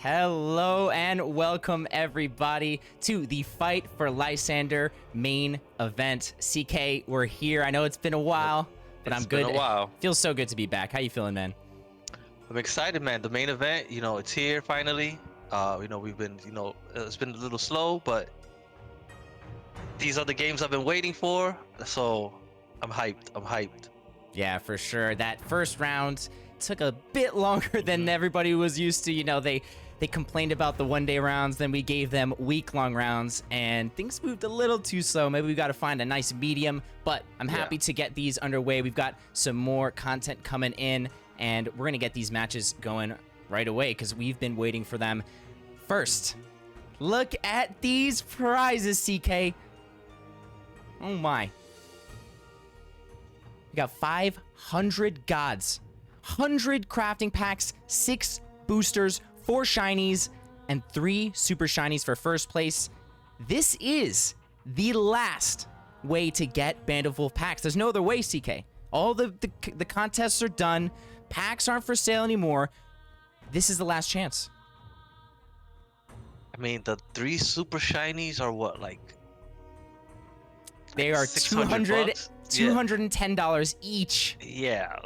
Hello and welcome everybody to the Fight for Lysander main event. CK, we're here. I know it's been a while, but I'm good. It's been a while. Feels so good to be back. How you feeling, man? I'm excited, man. The main event, it's here finally. We've been, it's been a little slow, but these are the games I've been waiting for. So I'm hyped. I'm hyped. Yeah, for sure. That first round took a bit longer than everybody was used to. They complained about the one-day rounds, then we gave them week-long rounds, and things moved a little too slow. Maybe we got to find a nice medium, but I'm happy to get these underway. We've got some more content coming in, and we're going to get these matches going right away because we've been waiting for them. First, look at these prizes, CK. Oh my. We got 500 gods, 100 crafting packs, 6 boosters, 4 shinies, and 3 super shinies for first place. This is the last way to get Band of Wolf packs. There's no other way, CK. All the contests are done. Packs aren't for sale anymore. This is the last chance. I mean, the 3 super shinies are what, They are $210 each. Yeah,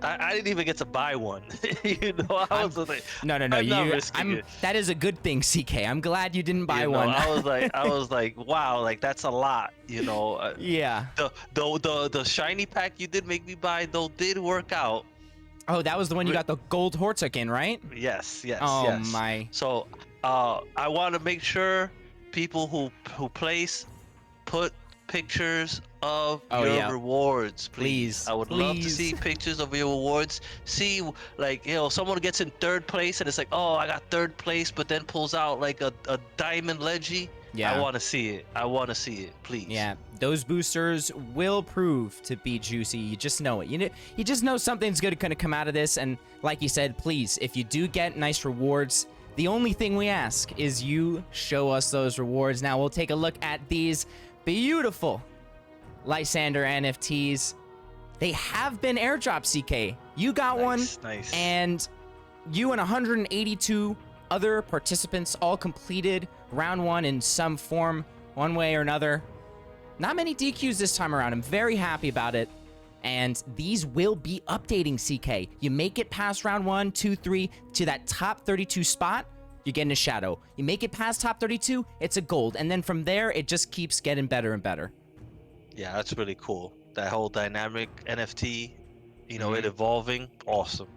I didn't even get to buy one. I was like, no. That is a good thing, CK. I'm glad you didn't buy one. I was like, wow, that's a lot. Yeah. The shiny pack you did make me buy though did work out. Oh, that was the one you got the gold Hortuk in, right? Yes. Oh my. So, I want to make sure people who place put pictures of your rewards, please. I would love to see pictures of your rewards. See, someone gets in 3rd place and it's like, oh, I got 3rd place, but then pulls out like a diamond leggy. Yeah. I want to see it. I want to see it, please. Yeah, those boosters will prove to be juicy. You just know it. You just know something's good going to come out of this. And like you said, please, if you do get nice rewards, the only thing we ask is you show us those rewards. Now we'll take a look at these beautiful Lysander NFTs. They have been airdropped, CK. You got one, nice. And you and 182 other participants all completed round 1 in some form, one way or another. Not many DQs this time around. I'm very happy about it. And these will be updating, CK. You make it past round 1, 2, 3 to that top 32 spot, you're getting a shadow. You make it past top 32, it's a gold. And then from there, it just keeps getting better and better. Yeah, that's really cool. That whole dynamic NFT, it evolving. Awesome.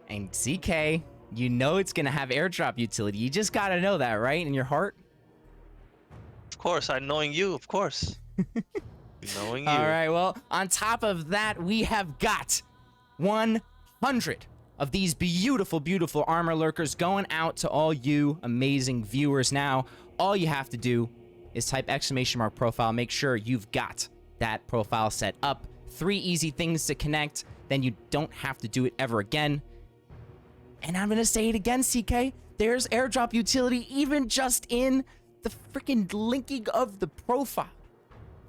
And CK, you know it's going to have airdrop utility. You just got to know that, right? In your heart? Of course, knowing you, of course. Knowing you. All right, well, on top of that, we have got 100 of these beautiful, beautiful armor lurkers going out to all you amazing viewers. Now, all you have to do is type !profile. Make sure you've got that profile set up. 3 easy things to connect. Then you don't have to do it ever again. And I'm going to say it again, CK. There's airdrop utility even just in the freaking linking of the profile.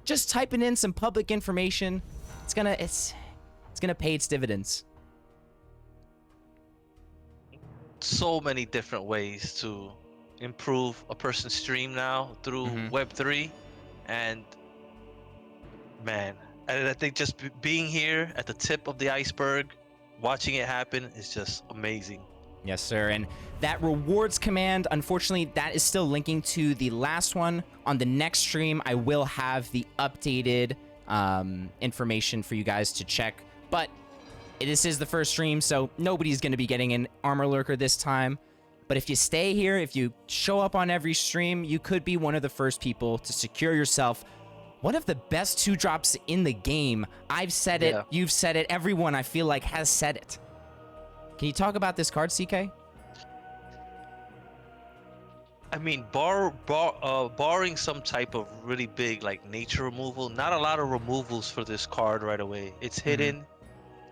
Just typing in some public information, it's gonna pay its dividends. So many different ways to improve a person's stream now through Web3, and man, and I think just being here at the tip of the iceberg, watching it happen is just amazing. Yes, sir. And that rewards command, unfortunately, that is still linking to the last one. On the next stream, I will have the updated information for you guys to check. But this is the first stream, so nobody's going to be getting an armor lurker this time. But if you stay here, if you show up on every stream, you could be one of the first people to secure yourself one of the best 2-drops in the game. I've said it. You've said it. Everyone, I feel like, has said it. Can you talk about this card, CK? I mean, barring some type of really big nature removal, not a lot of removals for this card right away. It's hidden,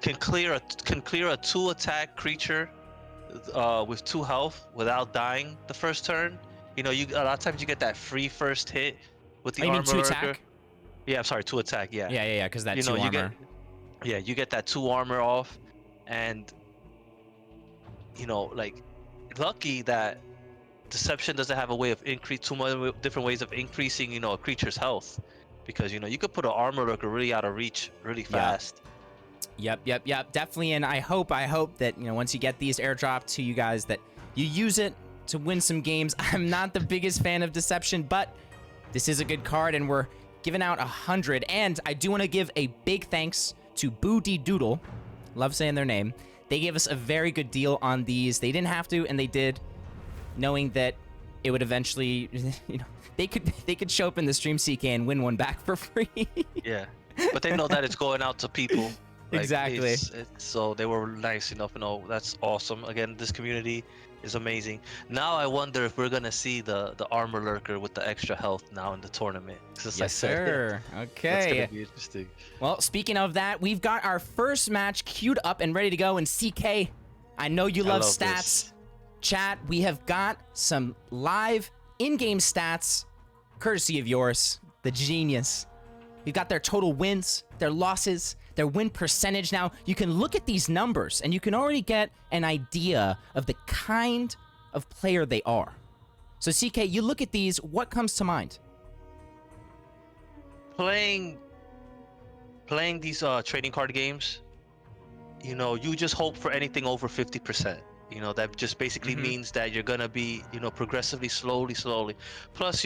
can clear a 2-attack creature with 2 health without dying the first turn. A lot of times you get that free first hit with the armor lurker. Yeah, I'm sorry, 2-attack. Yeah, because that 2 armor. You get that 2 armor off, and like lucky that deception doesn't have a way of too many different ways of increasing, a creature's health, because you could put an armor lurker really out of reach really Yeah. fast. Yep. Definitely. And I hope that, once you get these airdropped to you guys, that you use it to win some games. I'm not the biggest fan of Deception, but this is a good card, and we're giving out 100. And I do want to give a big thanks to Booty Doodle. Love saying their name. They gave us a very good deal on these. They didn't have to, and they did, knowing that it would eventually, they could show up in the stream CK and win one back for free. Yeah, but they know that it's going out to people. Like, Exactly. So they were nice enough. That's awesome. Again, this community is amazing. Now I wonder if we're gonna see the armor lurker with the extra health now in the tournament. Yes, sir. Okay. That's gonna be interesting. Well, speaking of that, we've got our first match queued up and ready to go. And CK, I know you love stats. This. Chat, we have got some live in-game stats, courtesy of yours, the genius. We've got their total wins, their losses, their win percentage. Now, you can look at these numbers, and you can already get an idea of the kind of player they are. So, CK, you look at these, what comes to mind? Playing these trading card games, you just hope for anything over 50%. That just basically means that you're gonna be, progressively, slowly. Plus,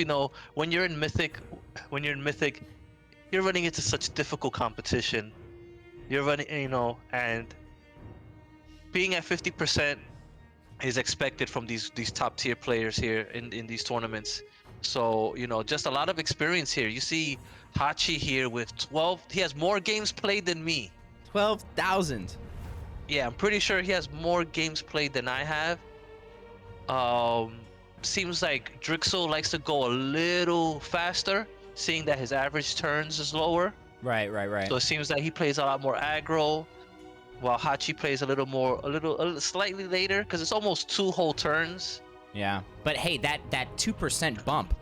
when you're in Mythic, you're running into such difficult competition. You're running, and being at 50% is expected from these top tier players here in these tournaments. So, just a lot of experience here. You see Hachi here with 12. He has more games played than me. 12,000. Yeah, I'm pretty sure he has more games played than I have. Seems like Drixel likes to go a little faster, seeing that his average turns is lower. Right. So it seems that he plays a lot more aggro, while Hachi plays a little slightly later, because it's almost 2 whole turns. Yeah, but hey, that 2% bump,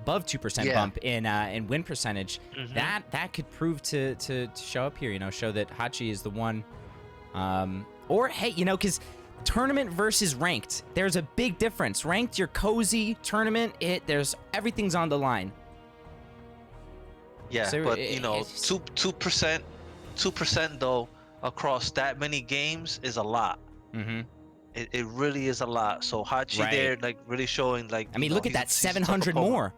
above 2% bump in win percentage, that could prove to show up here. Show that Hachi is the one. Or hey, because tournament versus ranked, there's a big difference. Ranked, you're cozy. Tournament, everything's on the line. Yeah, So but it's 2% though across that many games is a lot. Mm-hmm. It really is a lot. So Hachi there, like, really showing, like, I mean, look at that, 700 more.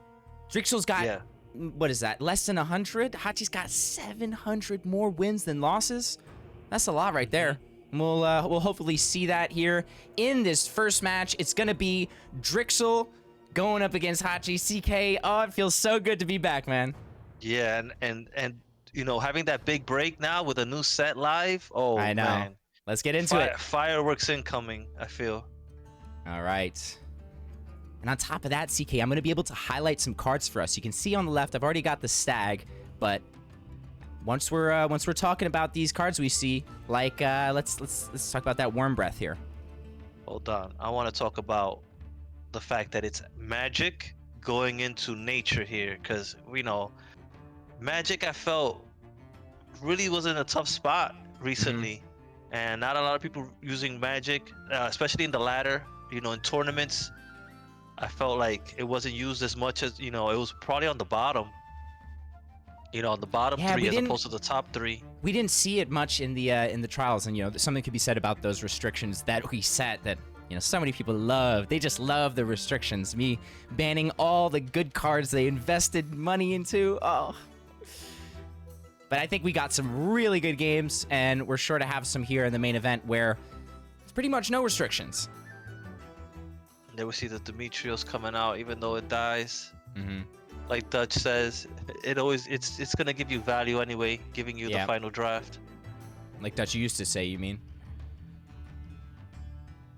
Drixel's got, Yeah. what is that, less than 100? Hachi's got 700 more wins than losses. That's a lot right there. We'll hopefully see that here in this first match. It's gonna be Drixel going up against Hachi. CK, oh, it feels so good to be back, man. Yeah, and having that big break now with a new set live. Oh, I know. Man. Let's get into it. Fireworks incoming, I feel. All right. And on top of that, CK, I'm going to be able to highlight some cards for us. You can see on the left, I've already got the stag, but once we're talking about these cards we see, like let's talk about that worm breath here. Hold on. I want to talk about the fact that it's magic going into nature here, because magic, I felt, really was in a tough spot recently. And not a lot of people using magic, especially in the ladder. In tournaments, I felt like it wasn't used as much as, it was probably on the bottom. On the bottom 3 as opposed to the top 3. We didn't see it much in the trials, and something could be said about those restrictions that we set that so many people love. They just love the restrictions. Me banning all the good cards they invested money into. Oh. But I think we got some really good games, and we're sure to have some here in the main event where it's pretty much no restrictions. There we see the Demetrios coming out, even though it dies. Like Dutch says, it's gonna give you value anyway, giving you the final draft. Like Dutch used to say, you mean?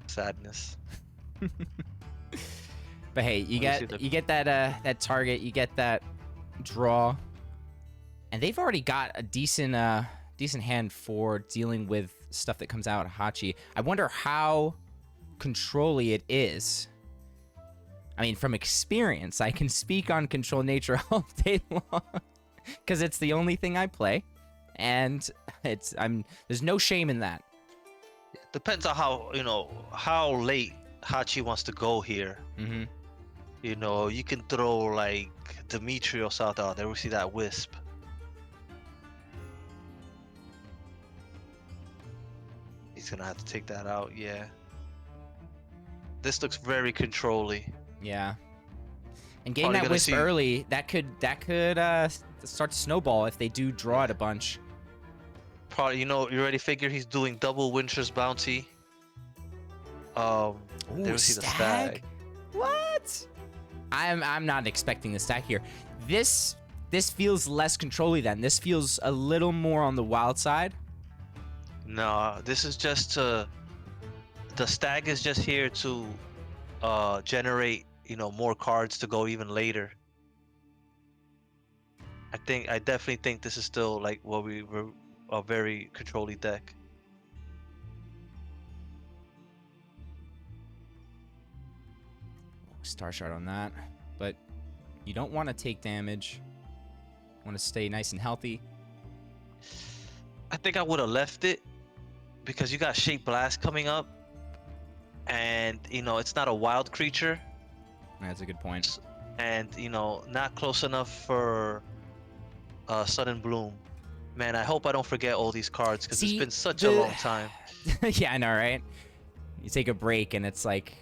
Sadness. But hey, you get that target, you get that draw. And they've already got a decent hand for dealing with stuff that comes out of Hachi. I wonder how control-y it is. I mean, from experience, I can speak on Control Nature all day long because it's the only thing I play, and there's no shame in that. depends on how how late Hachi wants to go here. Mm-hmm. You know, you can throw like Demetrios out there. There we see that wisp. He's gonna have to take that out, yeah. This looks very controlly. Yeah. And getting Probably that gonna wisp see- early, that could start to snowball if they do draw it a bunch. Probably, you already figure he's doing double Winter's Bounty. There we see the stag. What? I'm not expecting the stag here. This feels less controlly then. This feels a little more on the wild side. No, this is just the stag is just here to generate, more cards to go even later. I definitely think this is still like what we were a very controlly deck. Star shard on that, but you don't want to take damage. You want to stay nice and healthy. I think I would have left it because you got Shape Blast coming up, and it's not a wild creature, That's a good point. and not close enough for Sudden Bloom. Man, I hope I don't forget all these cards because it's See, been such a long time. Yeah, I know, right? You take a break and it's like,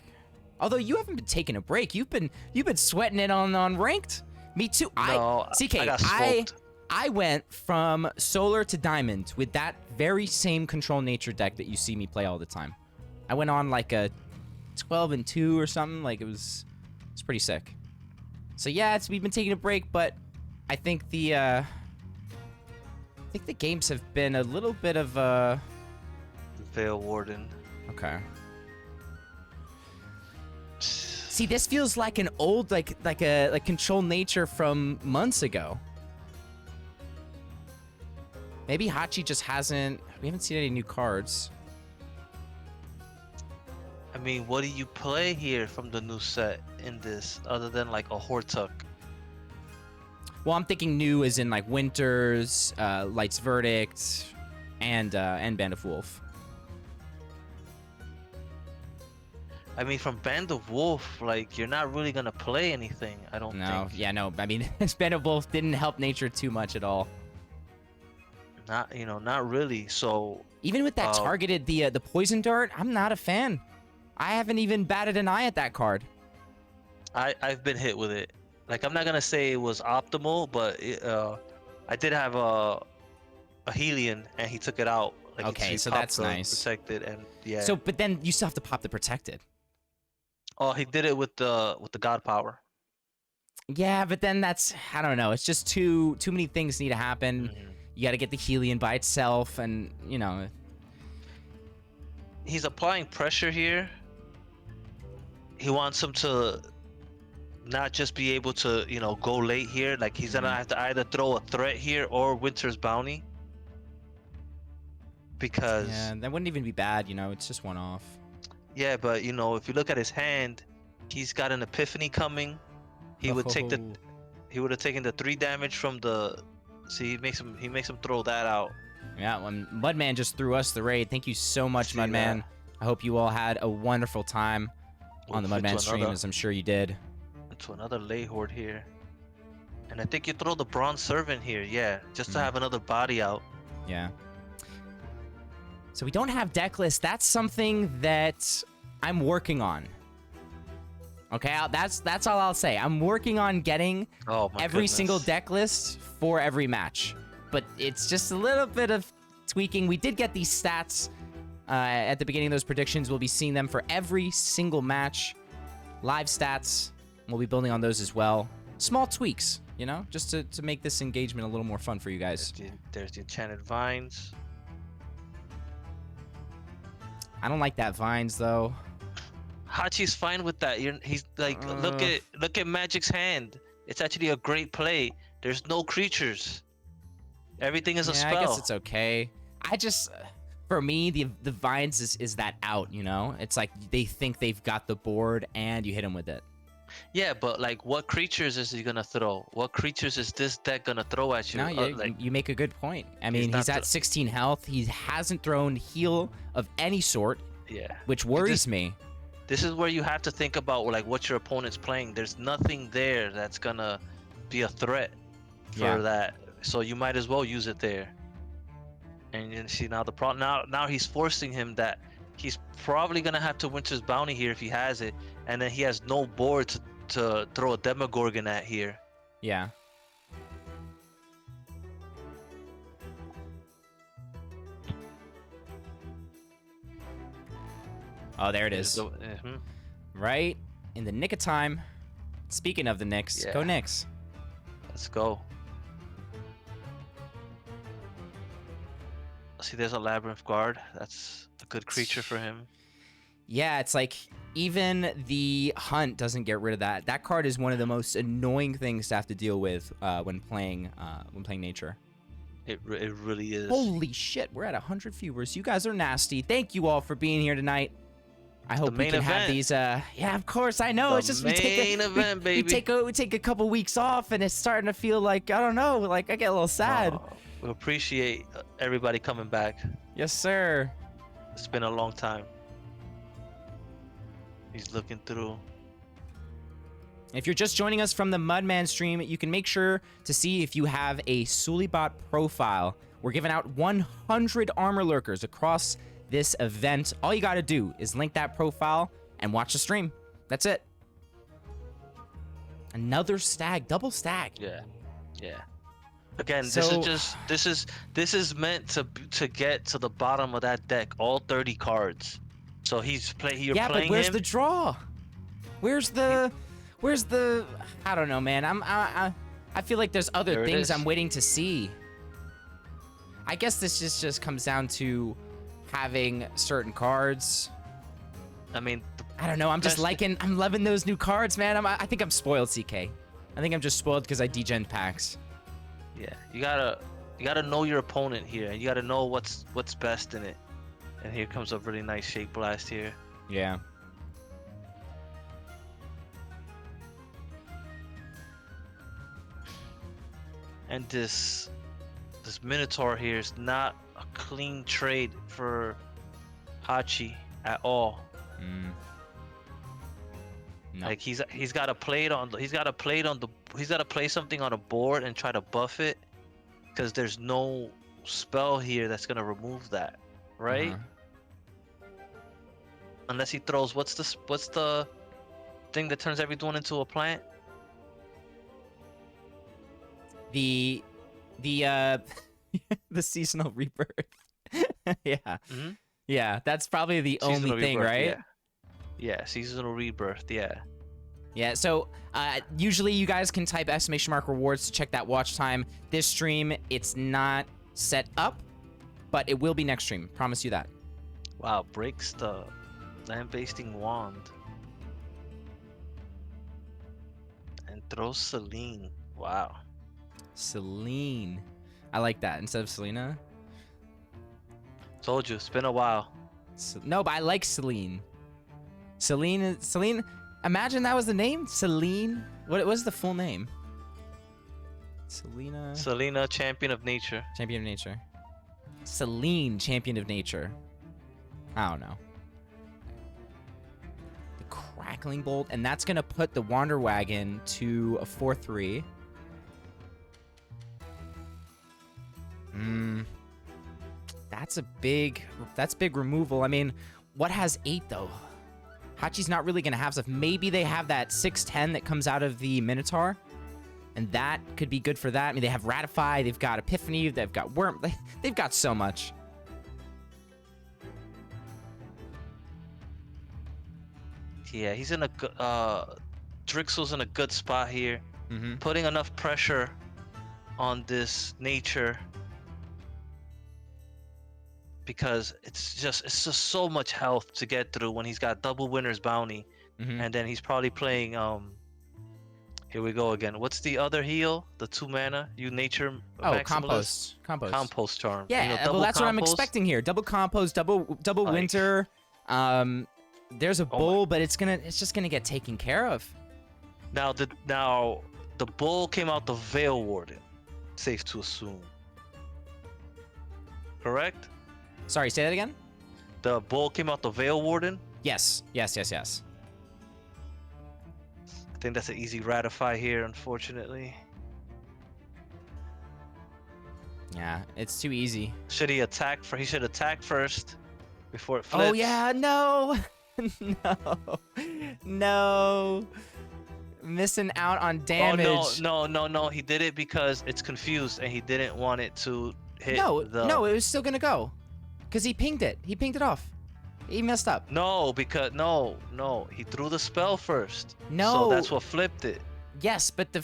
although you haven't been taking a break, you've been sweating it on ranked. Me too. No, CK, I got smoked. I went from solar to diamond with that very same control nature deck that you see me play all the time. I went on like a 12-2 or something. Like it's pretty sick. So yeah, we've been taking a break, but I think the games have been a little bit of Veil Warden. okay. See, this feels like an old like control nature from months ago. Maybe Hachi just hasn't. We haven't seen any new cards. I mean, what do you play here from the new set in this, other than like a Hortuck? Well, I'm thinking new as in like Winters, Light's Verdict, and Band of Wolf. I mean, from Band of Wolf, like you're not really gonna play anything. I don't think. Yeah, no. I mean, Band of Wolf didn't help nature too much at all. Not really. So Even with that targeted the poison dart, I'm not a fan. I haven't even batted an eye at that card. I've been hit with it. Like I'm not gonna say it was optimal, but I did have a Helion and he took it out. Like Okay, he so popped that's the nice. Protected and yeah. So, but then you still have to pop the protected. Oh, he did it with the God Power. Yeah, but then that's, I don't know. It's just too many things need to happen. Mhm. You got to get the Helion by itself, and He's applying pressure here. He wants him to not just be able to, go late here. Like he's gonna have to either throw a threat here or Winter's Bounty. Because yeah, that wouldn't even be bad. It's just one off. yeah, but if you look at his hand, he's got an Epiphany coming. He would take Oh. he would have taken the 3 damage from the. See, he makes him throw that out. Yeah, when Mudman just threw us the raid. Thank you so much, See Mudman. that? I hope you all had a wonderful time on the Oof, Mudman into stream, another- as I'm sure you did. Into another lay horde here, and I think you throw the Bronze Servant here, yeah, just to Mhm. have another body out. Yeah. So we don't have deck list. That's something that I'm working on. Okay, that's all I'll say. I'm working on getting Oh my every goodness. single deck list for every match, but it's just a little bit of tweaking. We did get these stats at the beginning of those predictions. We'll be seeing them for every single match. Live stats. We'll be building on those as well. Small tweaks, just to make this engagement a little more fun for you guys. There's the Enchanted Vines. I don't like that Vines though. Hachi's fine with that. He's like, look at Magic's hand. It's actually a great play. There's no creatures. Everything is a Yeah, spell. I guess it's okay. I just, for me, the Vines is that out, It's like they think they've got the board and you hit them with it. Yeah, but like, what creatures is he gonna throw? What creatures is this deck gonna throw at you? No, Like, you make a good point. I mean, he's not at 16 health. He hasn't thrown heal of any sort, yeah. which worries me. This is where you have to think about like what your opponent's playing. There's nothing there that's gonna be a threat for Yeah. that. So you might as well use it there. And you see now the problem now he's forcing him that he's probably gonna have to Winter's Bounty here if he has it, and then he has no board to throw a Demogorgon at here. Yeah. Oh, there it is. Right in the nick of time. Speaking of the Knicks, go Yeah. Knicks. Let's go. See, there's a Labyrinth Guard. That's a good creature for him. Yeah, it's like even the Hunt doesn't get rid of that. That card is one of the most annoying things to have to deal with when playing nature. It really is. Holy shit, we're at 100 viewers. You guys are nasty. Thank you all for being here tonight. I hope we can have these. Yeah, of course. I know. The It's just we take baby. we take a couple weeks off, and it's starting to feel like I don't know. Like I get a little sad. Oh, we appreciate everybody coming back. Yes, sir. It's been a long time. He's looking through. If you're just joining us from the Mudman stream, you can make sure to see if you have a Sewlie profile. We're giving out 100 armor lurkers across this event. All you got to do is link that profile and watch the stream. That's it. Another stag, double stag. Yeah, yeah. Again, So- this is meant to get to the bottom of that deck, all 30 cards. So you're Yeah, playing but where's him. the draw? Where's the I don't know, man. I feel like there's other There it things is. I'm waiting to see. I guess this just comes down to having certain cards. I mean, I don't know. I'm Best- loving those new cards, man. I think I'm spoiled, CK. I think I'm just spoiled because I degened packs. yeah, you gotta know your opponent here. You gotta know what's best in it. And here comes a really nice Shake Blast here. Yeah. And this Minotaur here is not a clean trade for Hachi at all. Mm. No. Like he's got to play it on he's got to play something on a board and try to buff it, because there's no spell here that's gonna remove that, right? Uh-huh. Unless he throws what's the thing that turns everyone into a plant? The the seasonal rebirth. Yeah. Mhm. Yeah, that's probably the Seasonal only thing, rebirth, right? Yeah, seasonal rebirth. Yeah. Yeah, so usually you guys can type !rewards to check that watch time. This stream, it's not set up, but it will be next stream. Promise you that. Wow, breaks the land-basting wand and throws Celine. Wow. Celine. I like that instead of Selena. Told you, it's been a while. No, but I like Celine. Celine. Imagine that was the name. Celine. What was the full name? Selena, Champion of Nature. Champion of Nature. Celine, Champion of Nature. I don't know. The Crackling Bolt, and that's gonna put the Wander Wagon to a 4/3. That's big removal. I mean, what has 8 though? Hachi's not really gonna have stuff. Maybe they have that 6/10 that comes out of the Minotaur, and that could be good for that. I mean, they have Ratify, they've got Epiphany, they've got Worm, they've got so much. Yeah, he's in a good. Drixel's in a good spot here, Mm-hmm. putting enough pressure on this nature, because it's just so much health to get through when he's got double Winner's Bounty, Mm-hmm. and then he's probably playing Here we go again. What's the other heal? The 2 mana. You nature. Oh, maximalist? compost. Charm. Yeah, You know, well, double that's what I'm compost. expecting here. Double compost, double Like- winter. There's a my- bull, but it's just gonna get taken care of. Now the bull came out the Veil Warden. Safe to assume. Correct? Sorry, say that again? The bull came out the Veil Warden. Yes. Yes, yes, yes. I think that's an easy ratify here, unfortunately. Yeah, it's too easy. Should he attack? He should attack first before it flips. Oh, yeah, no. No. No. Missing out on damage. Oh no! He did it because it's confused and he didn't want it to hit. No, the... no, it was still gonna go. Because he pinged it. He pinged it off. He messed up. No, because no, he threw the spell first. No. So that's what flipped it. Yes, but the...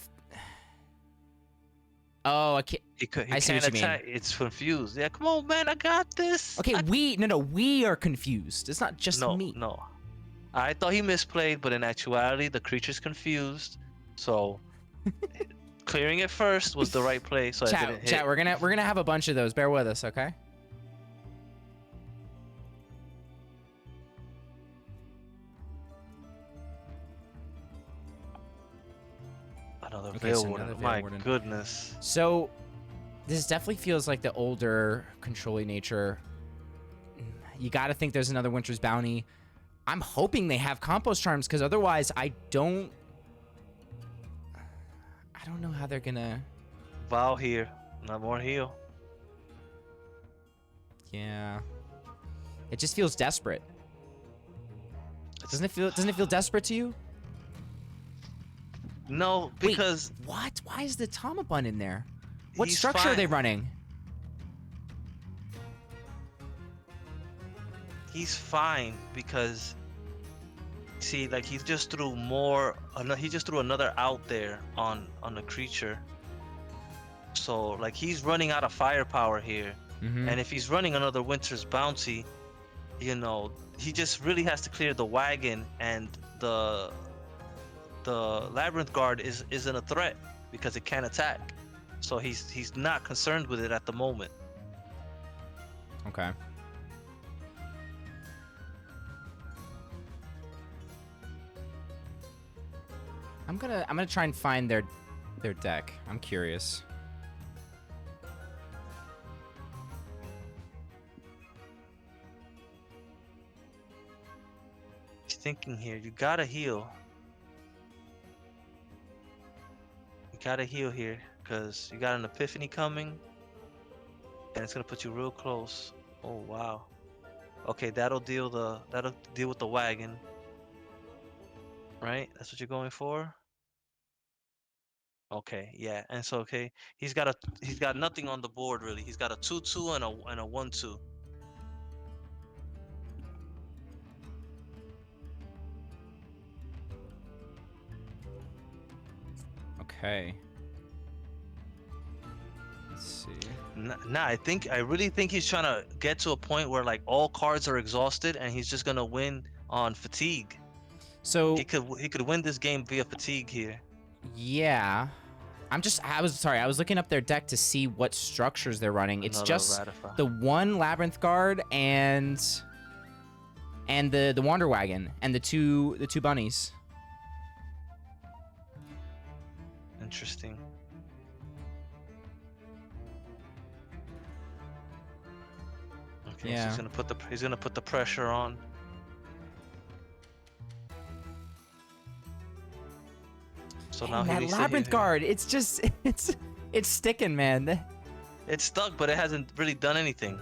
Oh, I can't... He I see can't what you attack. It's confused. Yeah, come on, man, I got this. Okay, we are confused. It's not just me. No. I thought he misplayed, but in actuality, the creature's confused. So clearing it first was the right play. So I didn't hit. Chat, we're gonna have a bunch of those. Bear with us, okay? Another Okay, Veil so Warden. another Veil My Warden. goodness. So this definitely feels like the older controlling nature. You got to think there's another Winter's Bounty. I'm hoping they have compost charms, because otherwise I don't know how they're gonna... Vow here. Not more heal. Yeah. It just feels desperate. Doesn't it feel desperate to you? No, because... Wait, what? Why is the Tomabun in there? What He's structure are fine. they running? He's fine because... See, like he just threw another out there on the creature. So like he's running out of firepower here. Mm-hmm. And if he's running another Winter's Bounty, you know, he just really has to clear the wagon, and the Labyrinth Guard isn't a threat because it can't attack. So he's not concerned with it at the moment. Okay. I'm gonna try and find their deck. I'm curious. He's thinking here, you gotta heal. You gotta heal here, because you got an Epiphany coming, and it's gonna put you real close. Oh wow. Okay, that'll deal with the wagon. Right? That's what you're going for? Okay, yeah. And so okay, he's got nothing on the board really. He's got a 2/2 and a 1/2. Okay. Let's see. Nah, I really think he's trying to get to a point where like all cards are exhausted and he's just gonna win on fatigue. So He could win this game via fatigue here. yeah, I was looking up their deck to see what structures they're running. It's Another just Ratify. the one Labyrinth Guard and the Wander Wagon and the two bunnies. Interesting. Okay, Yeah. so he's gonna put the pressure on. So now Man, he that needs to Labyrinth hit- Guard, it's just it's sticking, man. It's stuck, but it hasn't really done anything.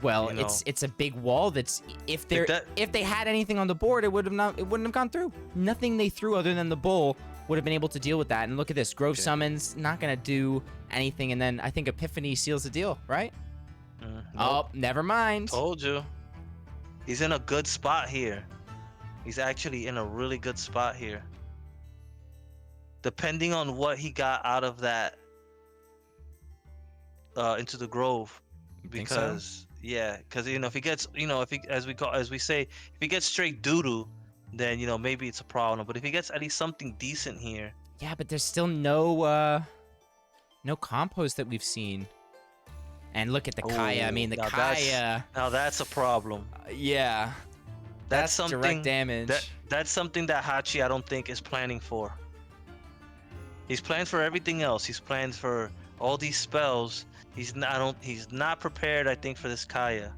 Well, You know. it's a big wall that's if that- they had anything on the board, it wouldn't have gone through. Nothing they threw other than the bull would have been able to deal with that. And look at this, Grove Okay. Summons not gonna do anything, and then I think Epiphany seals the deal, right? Nope. Oh, never mind. Told you. He's in a good spot here. He's actually in a really good spot here. Depending on what he got out of that into the Grove, You think so? because yeah, because if he gets if he as we say if he gets straight doo-doo, then maybe it's a problem. But if he gets at least something decent here, Yeah, but there's still no compost that we've seen. And look at the Kaya. I mean, the now Kaya. now that's a problem. Yeah. That's direct something damage. that's something that Hachi I don't think is planning for. He's planned for everything else. He's planned for all these spells. He's not prepared, I think, for this Kaya.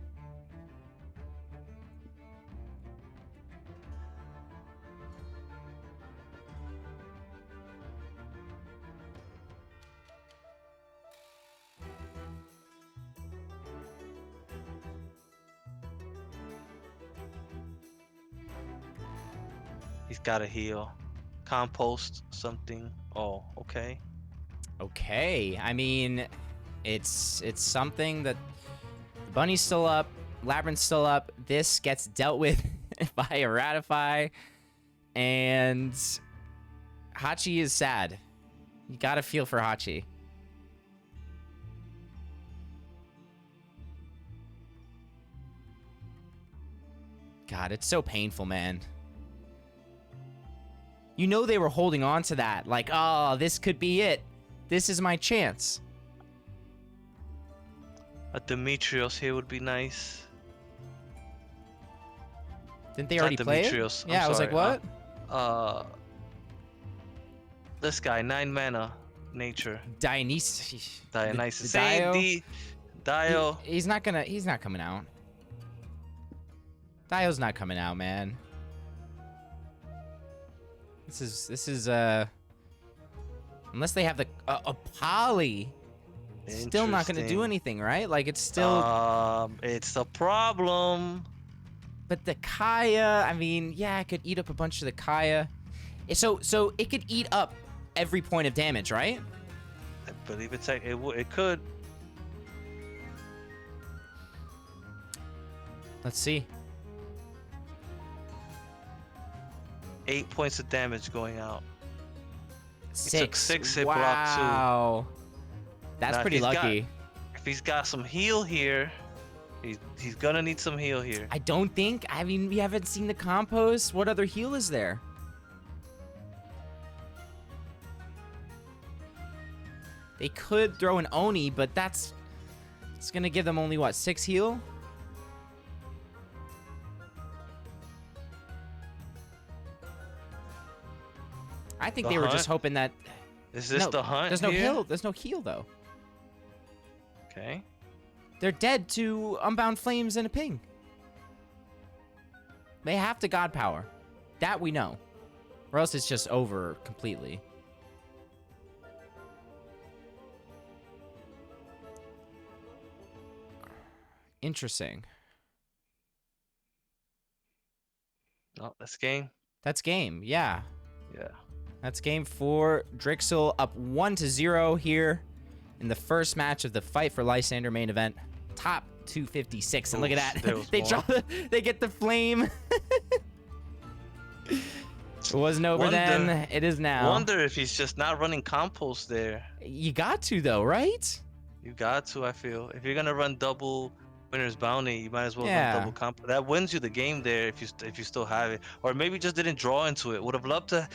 He's gotta heal. Compost something. Oh, okay. Okay, I mean, it's something that the bunny's still up, Labyrinth's still up. This gets dealt with by a Ratify, and Hachi is sad. You gotta feel for Hachi. God, it's so painful, man. You know they were holding on to that, like, oh, this could be it. This is my chance. A Demetrios here would be nice. Didn't they It's already not play it? Demetrios. Yeah, I'm I was like, sorry. what? This guy, 9 mana, nature. Dionysus. Dionysus. The Dio. Dio. He's not coming out. Dio's not coming out, man. This is unless they have a poly, still not gonna do anything, right? Like it's still it's a problem. But the Kaya, I mean, yeah, it could eat up a bunch of the Kaya. So it could eat up every point of damage, right? I believe it could. Let's see. 8 points of damage going out. 6. 6, it wow. blocked 2. Wow. That's Now, pretty lucky. If he's got some heal here, he's gonna need some heal here. I don't think. I mean, we haven't seen the compost. What other heal is there? They could throw an Oni, but it's gonna give them only what, 6 heal? I think they were just hoping that. Is this the hunt? There's no here? heal. There's no heal though. Okay. They're dead to Unbound Flames and a ping. They have to God Power. That we know. Or else it's just over completely. Interesting. Oh, that's game. That's game, yeah. Yeah. That's game for Drixel, up 1-0 here in the first match of the Fight for Lysander main event. Top 256, and look at that. They get the flame. It wasn't over then. It is now. Wonder if he's just not running compost there. You got to though, right? You got to, I feel. If you're gonna run double winner's bounty, you might as well Yeah. run double comp. That wins you the game there if you still have it, or maybe just didn't draw into it. Would have loved to.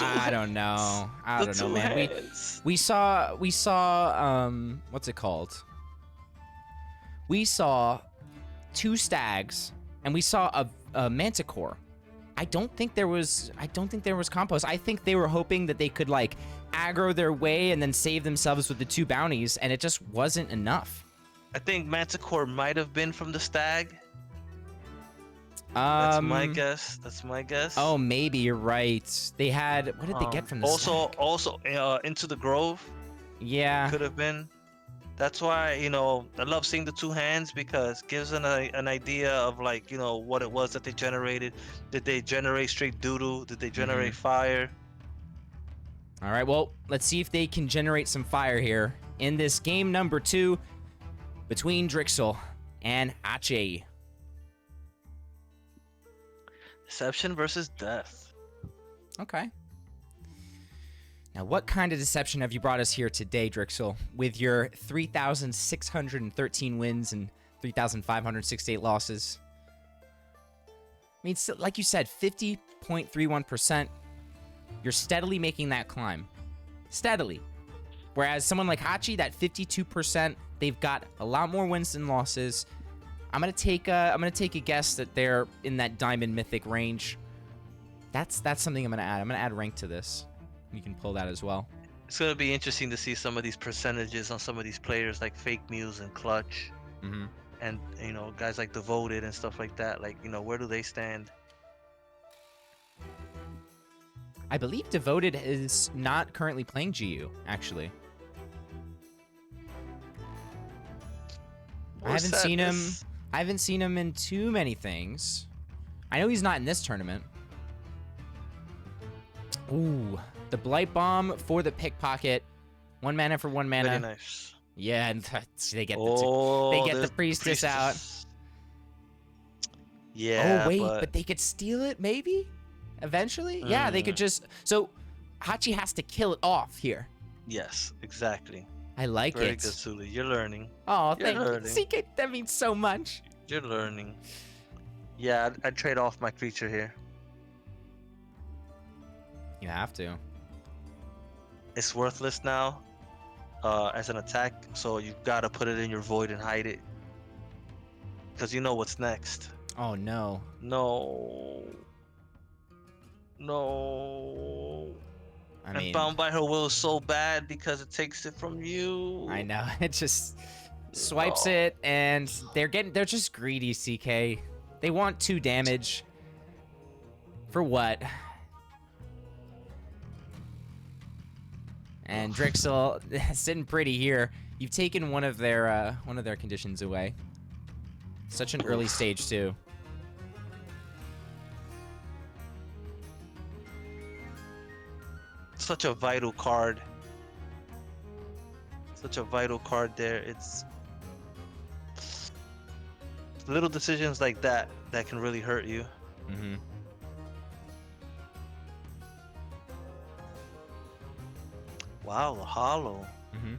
I don't know. I don't know, man. Hands. We saw what's it called? We saw 2 stags and we saw a manticore. I don't think there was compost. I think they were hoping that they could like aggro their way and then save themselves with the 2 bounties, and it just wasn't enough. I think manticore might have been from the stag. That's my guess. That's my guess. Oh, maybe you're right. They had, what did they get from the stag? Also, Into the Grove. Yeah. Could have been. That's why, I love seeing the 2 hands, because it gives an idea of like, what it was that they generated. Did they generate straight doodle? Did they generate fire? All right, well, let's see if they can generate some fire here in this game number 2 between Drixel and Ache. Deception versus death. Okay. Now, what kind of deception have you brought us here today, Drixel, with your 3,613 wins and 3,568 losses? I mean, like you said, 50.31%. You're steadily making that climb. Steadily. Whereas someone like Hachi, that 52%, they've got a lot more wins than losses. I'm gonna take a guess that they're in that diamond mythic range. That's something I'm gonna add. I'm gonna add rank to this. You can pull that as well. It's gonna be interesting to see some of these percentages on some of these players like Fake Muse and Clutch, Mm-hmm. and guys like Devoted and stuff like that. Like where do they stand? I believe Devoted is not currently playing GU, actually. I haven't seen him. I haven't seen him in too many things. I know he's not in this tournament. Ooh, the Blight Bomb for the Pickpocket. 1 mana for 1 mana. Very nice. Yeah, and they get the Priestess out. Yeah. Oh wait, but they could steal it maybe? Eventually? Yeah, they could just... So, Hachi has to kill it off here. Yes, exactly. I like Very it. good, Sewlie. You're learning. Oh, You're thank learning. you. CK, that means so much. You're learning. Yeah, I'd trade off my creature here. You have to. It's worthless now as an attack, so you've got to put it in your void and hide it. Because you know what's next. Oh, no. No. I And mean... Bound by Her Will is so bad because it takes it from you. I know. It just swipes it, and they're just greedy, CK. They want 2 damage. For what? And Drixel sitting pretty here. You've taken one of their conditions away. Such an early stage too. Such a vital card. Such a vital card there. It's little decisions like that that can really hurt you. Mm-hmm. Wow, the hollow. Mm-hmm.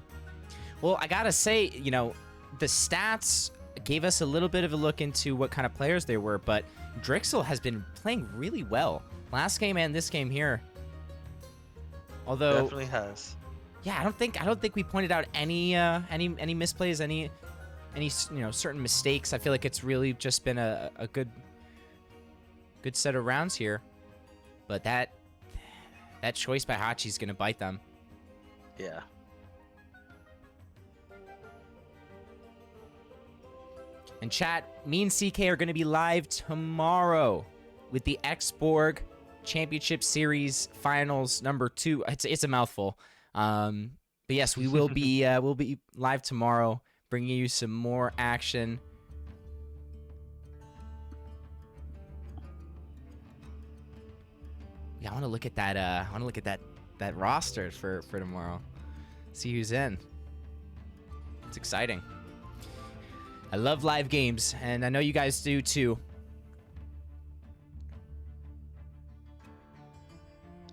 Well, I gotta say, the stats gave us a little bit of a look into what kind of players they were, but Drixel has been playing really well. Last game and this game here. Although Definitely has. Yeah, I don't think we pointed out any misplays, any certain mistakes. I feel like it's really just been a good set of rounds here. But that choice by Hachi is gonna bite them. Yeah. And chat, me and CK are gonna be live tomorrow with the X-Borg Championship Series Finals number 2. It's a mouthful. But yes, we will be we'll be live tomorrow, bringing you some more action. Yeah, I want to look at that. I want to look at that roster for tomorrow. See who's in. It's exciting. I love live games, and I know you guys do too.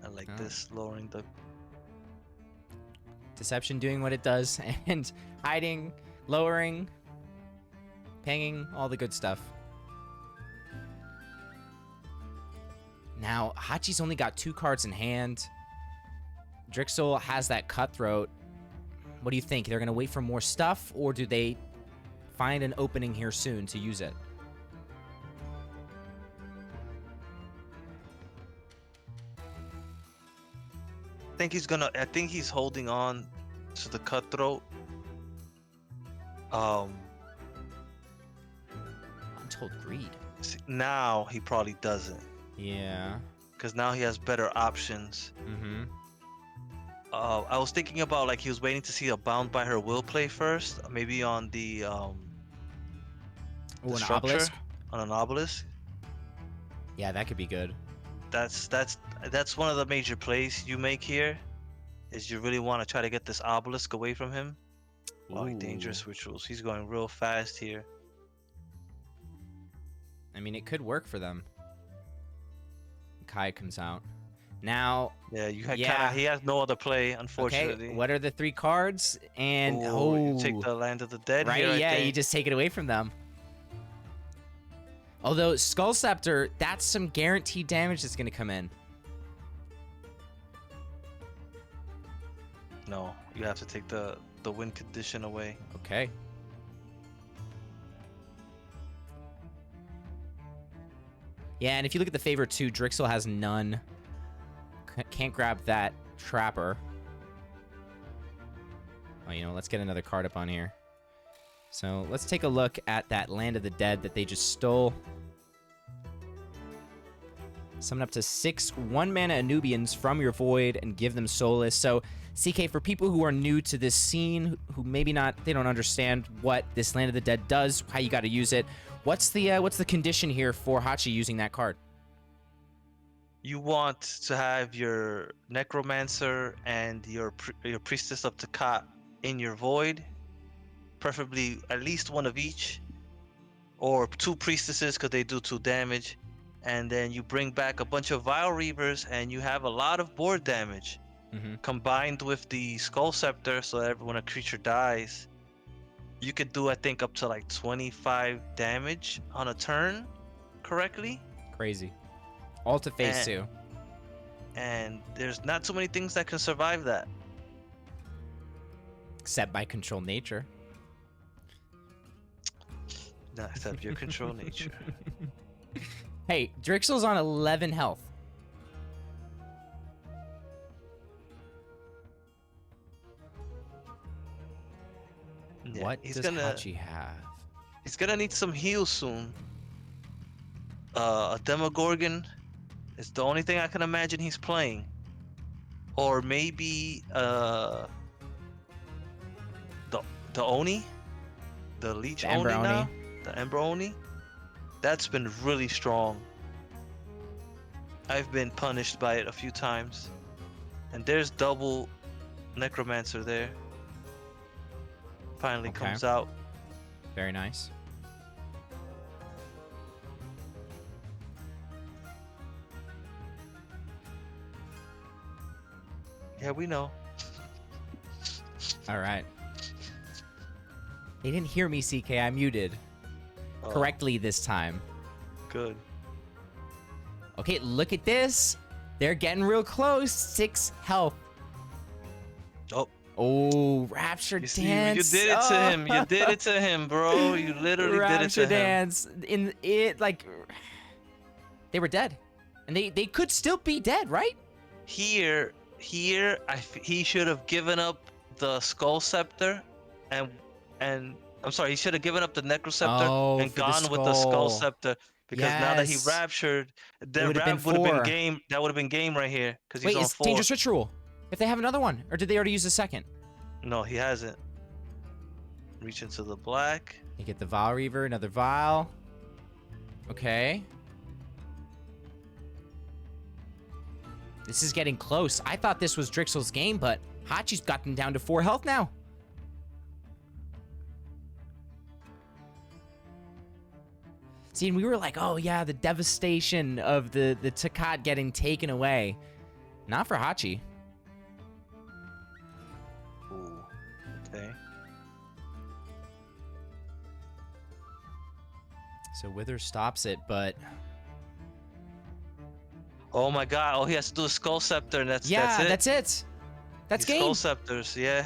I like this, lowering the... Deception doing what it does, and hiding, lowering, pinging, all the good stuff. Now, Hachi's only got 2 cards in hand. Drixel has that Cutthroat. What do you think? They're going to wait for more stuff, or do they find an opening here soon to use it? I think he's holding on to the Cutthroat. Untold Greed. Now he probably doesn't. Yeah. Because now he has better options. Mm-hmm. I was thinking about he was waiting to see a Bound by Her Will play first, maybe on the An structure, Obelisk? on an Obelisk. Yeah, that could be good. That's one of the major plays you make here, is you really want to try to get this Obelisk away from him. Oh, dangerous rituals. He's going real fast here. I mean, it could work for them. Kai comes out. Now... Yeah, he has no other play, unfortunately. Okay, what are the 3 cards? And, you take the Land of the Dead right, here, I think. you just take it away from them. Although, Skull Scepter, that's some guaranteed damage that's going to come in. No, you have to take the win condition away. Okay. Yeah, and if you look at the favorite too, Drixel has none. Can't grab that Trapper. Oh, you know, let's get another card up on here. So let's take a look at that Land of the Dead that they just stole. Summon up to 6 1-mana Anubians from your Void and give them Solace. So, CK, for people who are new to this scene, who maybe they don't understand what this Land of the Dead does, how you got to use it, what's the condition here for Hachi using that card? You want to have your Necromancer and your Priestess of Takat in your Void, preferably at least one of each, or 2 Priestesses because they do 2 damage. And then you bring back a bunch of Vile Reavers, and you have a lot of board damage. Combined with the Skull Scepter, so that when a creature dies, you could do, I think, up to like 25 damage on a turn, correctly? Crazy. All to phase 2. And there's not too many things that can survive that. Except by Control Nature. Not except your Control Nature. Hey, Drixel's on 11 health. Yeah, What does Hachi have? He's gonna need some heals soon. A Demogorgon is the only thing I can imagine he's playing. Or maybe the Oni? The Leech The Oni Ember now? Oni. The Ember Oni? That's been really strong. I've been punished by it a few times. And there's double Necromancer there. Finally comes out. Very nice. Yeah, we know. All right. They didn't hear me, CK. I muted. Oh, Correctly this time. good. Okay, look at this. They're getting real close. 6 health. Oh. Oh, Rapture You see, Dance. you did it to him. You did it to him, bro. You literally did it to Rapture him. Dance. In it, like, they were dead, and they could still be dead, right? Here, he should have given up the Skull Scepter, and I'm sorry, he should have given up the Necro Scepter and for the gone with the Skull skull. Scepter, because now that he Yes. raptured, the would've been rap would have been 4. game. That would have been game right here, because he's Wait, on it's 4. Dangerous Ritual. If they have another one, or did they already use the second? No, he hasn't. Reach into the black. You get the Vile Reaver, another Vile. Okay. This is getting close. I thought this was Drixel's game, but Hachi's gotten down to 4 health now. See, and we were like, oh yeah, the devastation of the Takat getting taken away. Not for Hachi. Ooh. Okay. So Wither stops it, but Oh my God! All he has to do is Skull Scepter, and that's yeah, it. that's it. That's These game. Skull Scepters, yeah.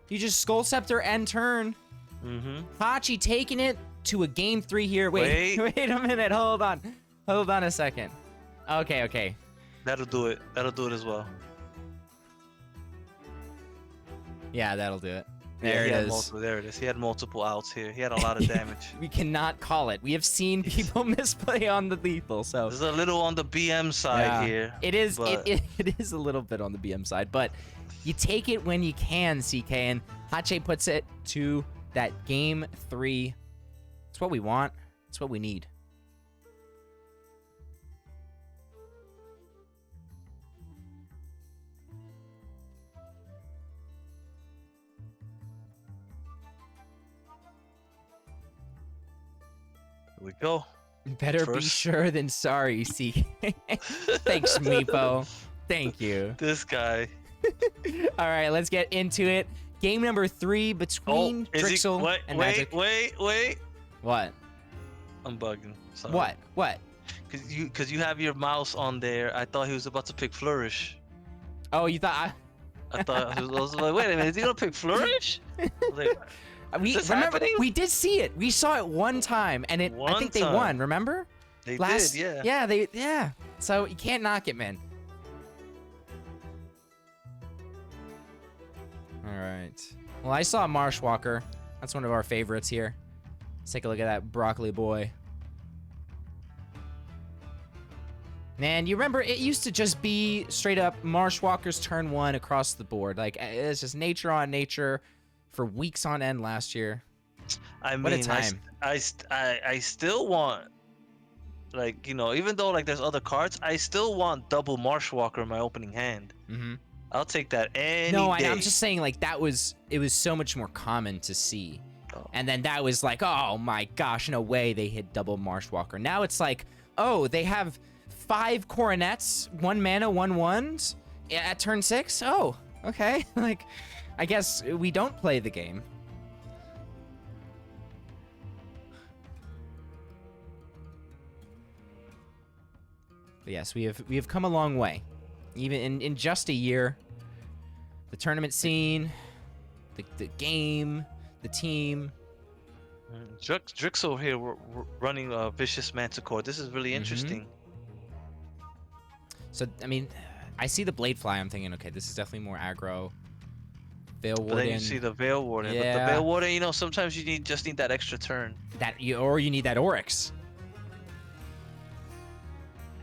You just Skull Scepter end turn. Mm-hmm. Hachi taking it to a game 3 here. Wait, Wait. wait a minute. Hold on. Hold on a second. Okay, okay. That'll do it. That'll do it as well. Yeah, that'll do it. Yeah, There he it had is. There it is. He had multiple outs here. He had a lot of damage. We cannot call it. We have seen people misplay on the lethal, so There's a little on the BM side yeah. here. It is. but- It is a little bit on the BM side, but you take it when you can, CK, and Hachi puts it to that game 3. It's what we want. It's what we need. Here we go. Better be First- sure than sorry, CK. Thanks, Meepo. Thank you. This guy. All right, let's get into it. Game number 3 between Drixel Wait, and wait, Magic. wait. What? I'm bugging. Sorry. What? What? Cause you have your mouse on there. I thought he was about to pick Flourish. Oh, you thought I was like, wait a minute, is he gonna pick Flourish? I was like, We this remember happening? we did see it. We saw it one time, and I think they won. Remember? They did, yeah. Yeah. So you can't knock it, man. All right. Well, I saw Marshwalker. That's one of our favorites here. Let's take a look at that broccoli boy. Man, you remember it used to just be straight up Marshwalker's turn 1 across the board. Like, it's just nature on nature for weeks on end last year. I mean, what a time. I still want, like, you know, even though like there's other cards, I still want double Marshwalker in my opening hand. Mm-hmm. I'll take that any day. I'm just saying, like, it was so much more common to see. Oh. And then that was like, oh my gosh, no way they hit double Marshwalker. Now it's like, oh, they have 5 coronets, 1 mana, 1/1s at turn 6. Oh, okay. Like, I guess we don't play the game. But yes, we have come a long way. Even in just a year, the tournament scene, the game, the team. Drixel here running a Vicious Manticore. This is really interesting. So, I mean, I see the Blade Fly. I'm thinking, okay, this is definitely more aggro. Veil Warden. But then you see the Veil Warden. Yeah. But the Veil Warden, you know, sometimes you just need that extra turn. Or you need that Oryx.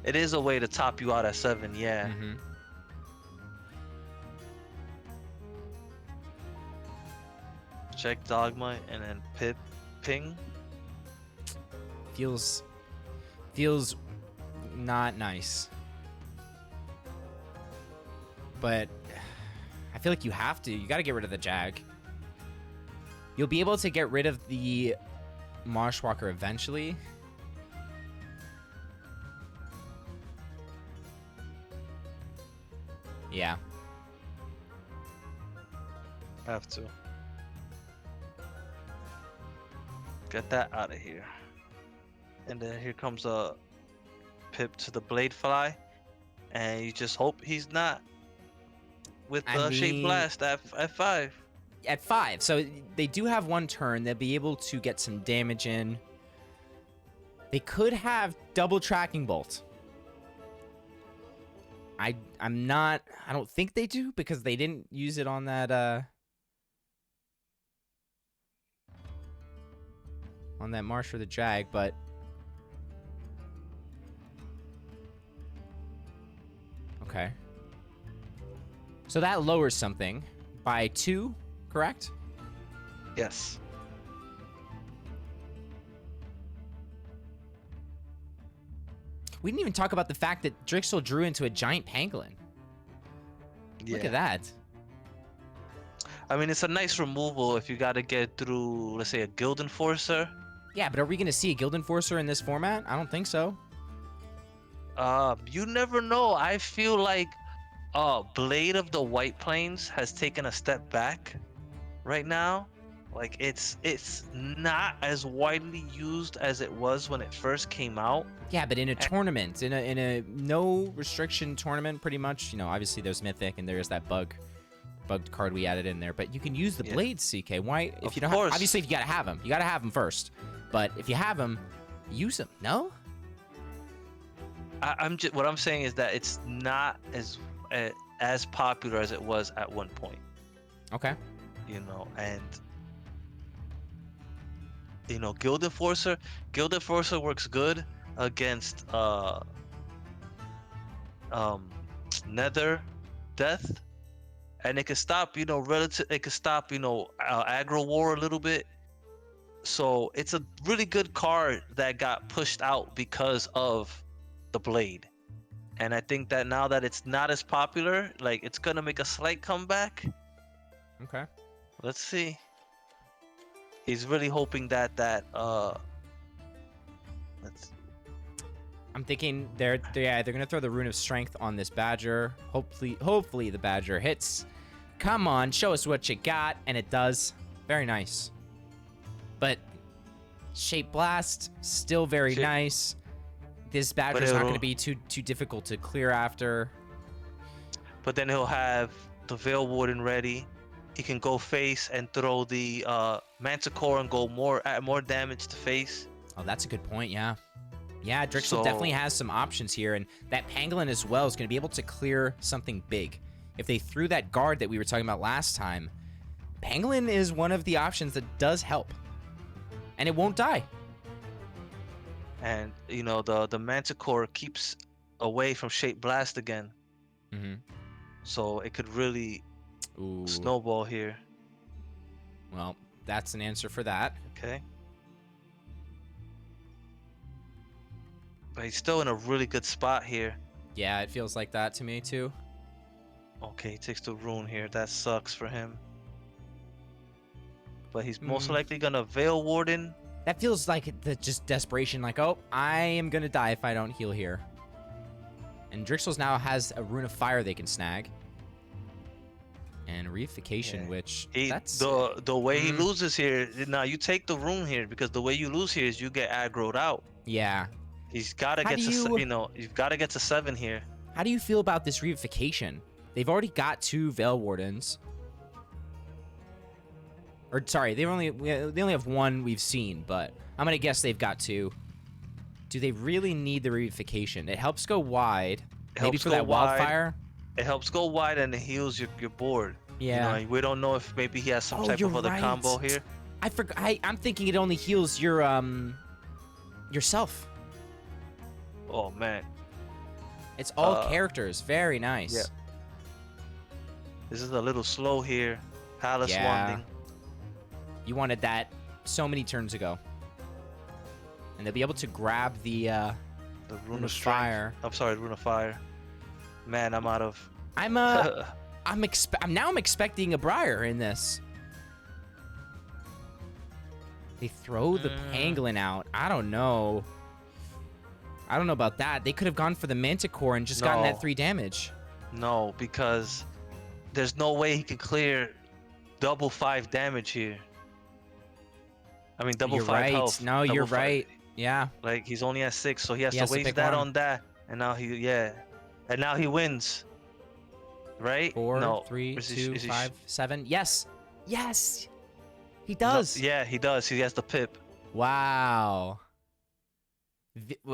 It is a way to top you out at 7, yeah. Mm-hmm. Check Dogma and then ping. Feels not nice. But I feel like you have to. You got to get rid of the Jag. You'll be able to get rid of the Marshwalker eventually. Yeah. Have to. Get that out of here. And then here comes a pip to the Blade Fly. And you just hope he's not with the Shape Blast at 5. At 5. So they do have 1 turn. They'll be able to get some damage in. They could have double Tracking Bolt. I don't think they do because they didn't use it on that Marsh or the Jag, but okay. So that lowers something by 2, correct? Yes. We didn't even talk about the fact that Drixel drew into a giant pangolin. Yeah. Look at that. I mean, it's a nice removal if you got to get through, let's say, a Guild Enforcer. Yeah, but are we going to see a Guild Enforcer in this format? I don't think so. You never know. I feel like Blade of the White Plains has taken a step back right now. Like, it's not as widely used as it was when it first came out. Yeah, but in a tournament, in a no restriction tournament, pretty much, you know, obviously there's Mythic and there's that bugged card we added in there, but you can use the blades, CK. Why? If you don't have, obviously, if you gotta have them, you gotta have them first. But if you have them, use them. No. What I'm saying is that it's not as popular as it was at one point. Okay. You know, and you know, Guild Enforcer works good against Nether Death, and it can stop, you know, aggro war a little bit. So it's a really good card that got pushed out because of the Blade. And I think that now that it's not as popular, like, it's gonna make a slight comeback. Okay. Let's see. He's really hoping that I'm thinking they're gonna throw the Rune of Strength on this Badger. Hopefully the Badger hits. Come on, show us what you got, and it does. Very nice. But Shape Blast still very nice. This Badger's not gonna be too difficult to clear after. But then he'll have the Veil Warden ready. he can go face and throw the Manticore and go add more damage to face. Oh, that's a good point, yeah. Yeah, Drixel So- definitely has some options here, and that Pangolin as well is going to be able to clear something big. If they threw that guard that we were talking about last time, Pangolin is one of the options that does help. And it won't die. And you know the Manticore keeps away from Shape Blast again, Mm-hmm. so it could really Ooh. snowball here. Well, that's an answer for that. Okay. But he's still in a really good spot here. Yeah, it feels like that to me, too. Okay, he takes the rune here. That sucks for him. But he's most likely gonna Veil Warden. That feels like the just desperation, like, oh, I am going to die if I don't heal here. And Drixel's now has a Rune of Fire they can snag. And Reification, Yeah. which, He that's... the way he loses here. Now you take the rune here because the way you lose here is you get aggroed out. Yeah. He's gotta How get do to you- you know you've got to get to 7 here. How do you feel about this Reification? They've already got 2 Veil Wardens. Or, sorry, they only have 1 we've seen, but I'm going to guess they've got 2. Do they really need the Reification? It helps go wide. It Maybe helps for go that wide. Wildfire? It helps go wide and it heals your board. Yeah. You know, we don't know if maybe he has some Oh, type you're of other right. combo here. I forgot. I'm thinking it only heals your yourself. Oh man, It's all characters. Very nice. yeah. This is a little slow here. Palace Yeah. Wanding. You wanted that so many turns ago. And they'll be able to grab the The Rune of Strength. Fire. I'm sorry, Rune of Fire. Man, I'm out of. I'm now expecting a Briar in this. They throw the Pangolin out. I don't know. I don't know about that. They could have gone for the Manticore and just gotten that No. 3 damage. No, because there's no way he can clear double 5 damage here. I mean, double You're 5 right. health. No, double you're 5. right. Yeah. Like he's only at 6, so he has He to has to waste pick that one. on that, and now and now he wins. Right? 4, no. 3, Is he- 2, is he- 5, 7. Yes. Yes. He no, does. yeah, he does. He has the pip. Wow.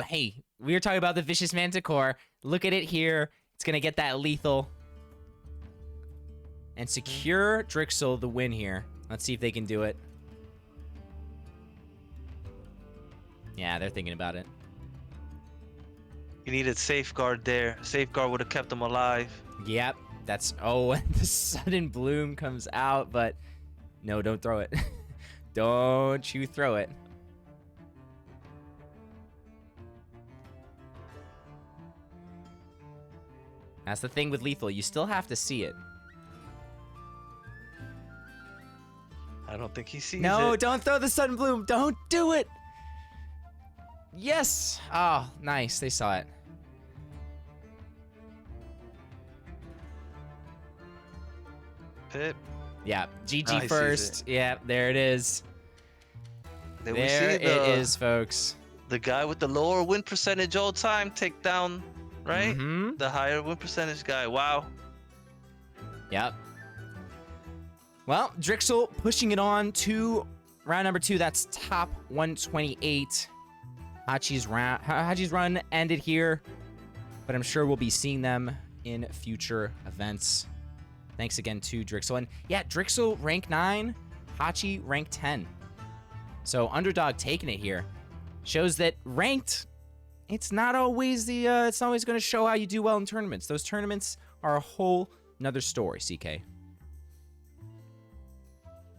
Hey, we were talking about the Vicious Manticore. Look at it here. It's going to get that lethal. And secure Drixel the win here. Let's see if they can do it. Yeah, they're thinking about it. He needed Safeguard there. Safeguard would have kept him alive. Yep. That's... Oh, and the sudden bloom comes out, but... No, don't throw it. Don't you throw it. That's the thing with lethal. You still have to see it. I don't think he sees No, it. don't throw the sudden bloom. Don't do it. Yes. Oh, nice. They saw it. Pip. Yeah. GG Now he sees first. Yeah, there it is. Then we There see it the, is, folks. the guy with the lower win percentage all time take down, right? Mm-hmm. The higher win percentage guy. Wow. Yep. Well, Drixel pushing it on to round number 2. That's top 128. Hachi's run ended here, but I'm sure we'll be seeing them in future events. Thanks again to Drixel. And yeah, Drixel rank 9, Hachi rank 10. So Underdog taking it here shows that ranked, it's not always going to show how you do well in tournaments. Those tournaments are a whole nother story, CK.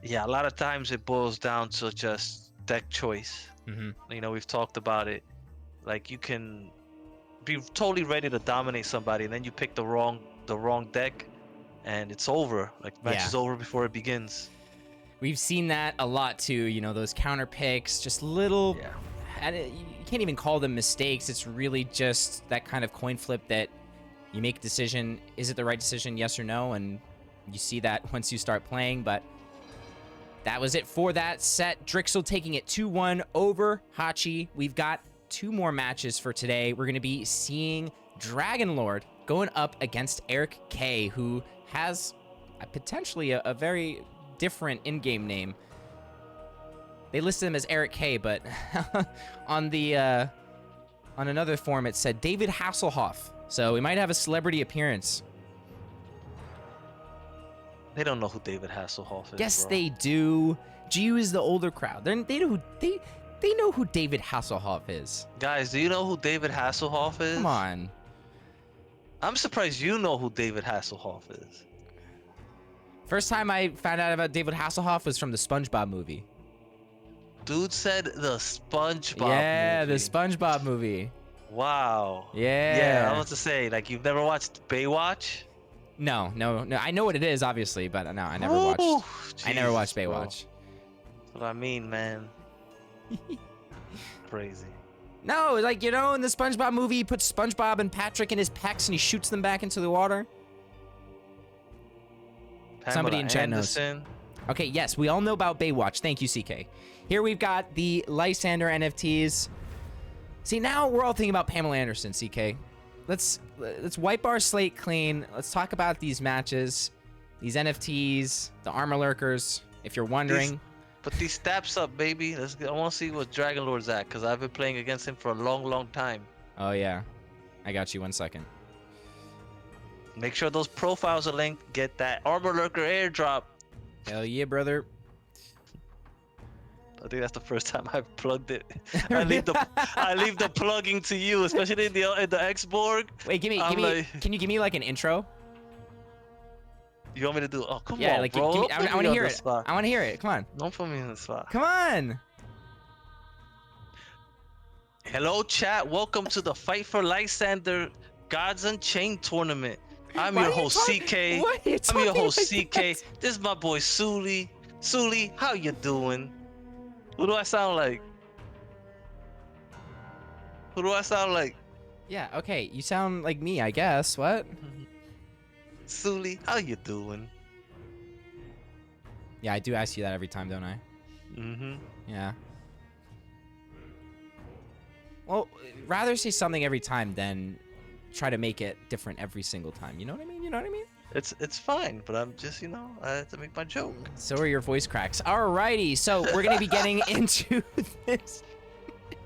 Yeah, a lot of times it boils down to just deck choice. Mm-hmm. You know, we've talked about it. Like you can be totally ready to dominate somebody, and then you pick the wrong deck, and it's over. Like match Yeah. is over before it begins. We've seen that a lot too, you know, those counter picks, just little, Yeah. and you can't even call them mistakes. It's really just that kind of coin flip that you make a decision. Is it the right decision? Yes or no? And you see that once you start playing, but that was it for that set. Drixel taking it 2-1 over Hachi. We've got 2 more matches for today. We're going to be seeing Dragon Lord going up against Eric K, who has potentially a very different in-game name. They listed him as Eric K, but on the on another form it said David Hasselhoff. So we might have a celebrity appearance. They don't know who David Hasselhoff is. Yes, bro. they do. GU is the older crowd. They know who David Hasselhoff is. Guys, do you know who David Hasselhoff is? Come on. I'm surprised you know who David Hasselhoff is. First time I found out about David Hasselhoff was from the SpongeBob movie. Dude said the SpongeBob Yeah, movie. the SpongeBob movie. Wow. Yeah. Yeah, I was to say, like, you've never watched Baywatch? No. I know what it is, obviously, but no, I never Ooh, watched. I never watched Jesus, bro. Baywatch. That's what I mean, man. Crazy. No, like, you know, in the SpongeBob movie, he puts SpongeBob and Patrick in his pecs and he shoots them back into the water. Somebody in chat knows. Anderson. Okay, yes, we all know about Baywatch. Thank you, CK. Here we've got the Lysander NFTs. See, now we're all thinking about Pamela Anderson, CK. Let's wipe our slate clean. Let's talk about these matches, these NFTs, the armor lurkers. If you're wondering, Put these stats up, baby. I want to see what Dragon Lord's at, because I've been playing against him for a long, long time. oh yeah, I got you. 1 second. Make sure those profiles are linked. Get that armor lurker airdrop. Hell yeah, brother. I think that's the first time I've plugged it. I leave the plugging to you, especially in the X-Borg. Wait, give me. Can you give me like an intro? You want me to do? Oh, come Yeah, on, like bro. give me, Don't I put want me to on hear the it. spot. I want to hear it. Come on. Don't put me in the spot. Come on. Hello, chat. Welcome to the Fight for Lysander Gods Unchained tournament. I'm Why your are you host, talking- CK. Why are you I'm your talking host, like CK. that? This is my boy, Sewlie. Sewlie, how you doing? Who do I sound like? Who do I sound like? Yeah. Okay. You sound like me, I guess. What? Sewlie, how you doing? Yeah, I do ask you that every time, don't I? Mm-hmm. Yeah. Well, rather say something every time than try to make it different every single time. You know what I mean? You know what I mean? It's fine, but I'm just, I have to make my joke. So are your voice cracks. Alrighty, so we're gonna be getting into this.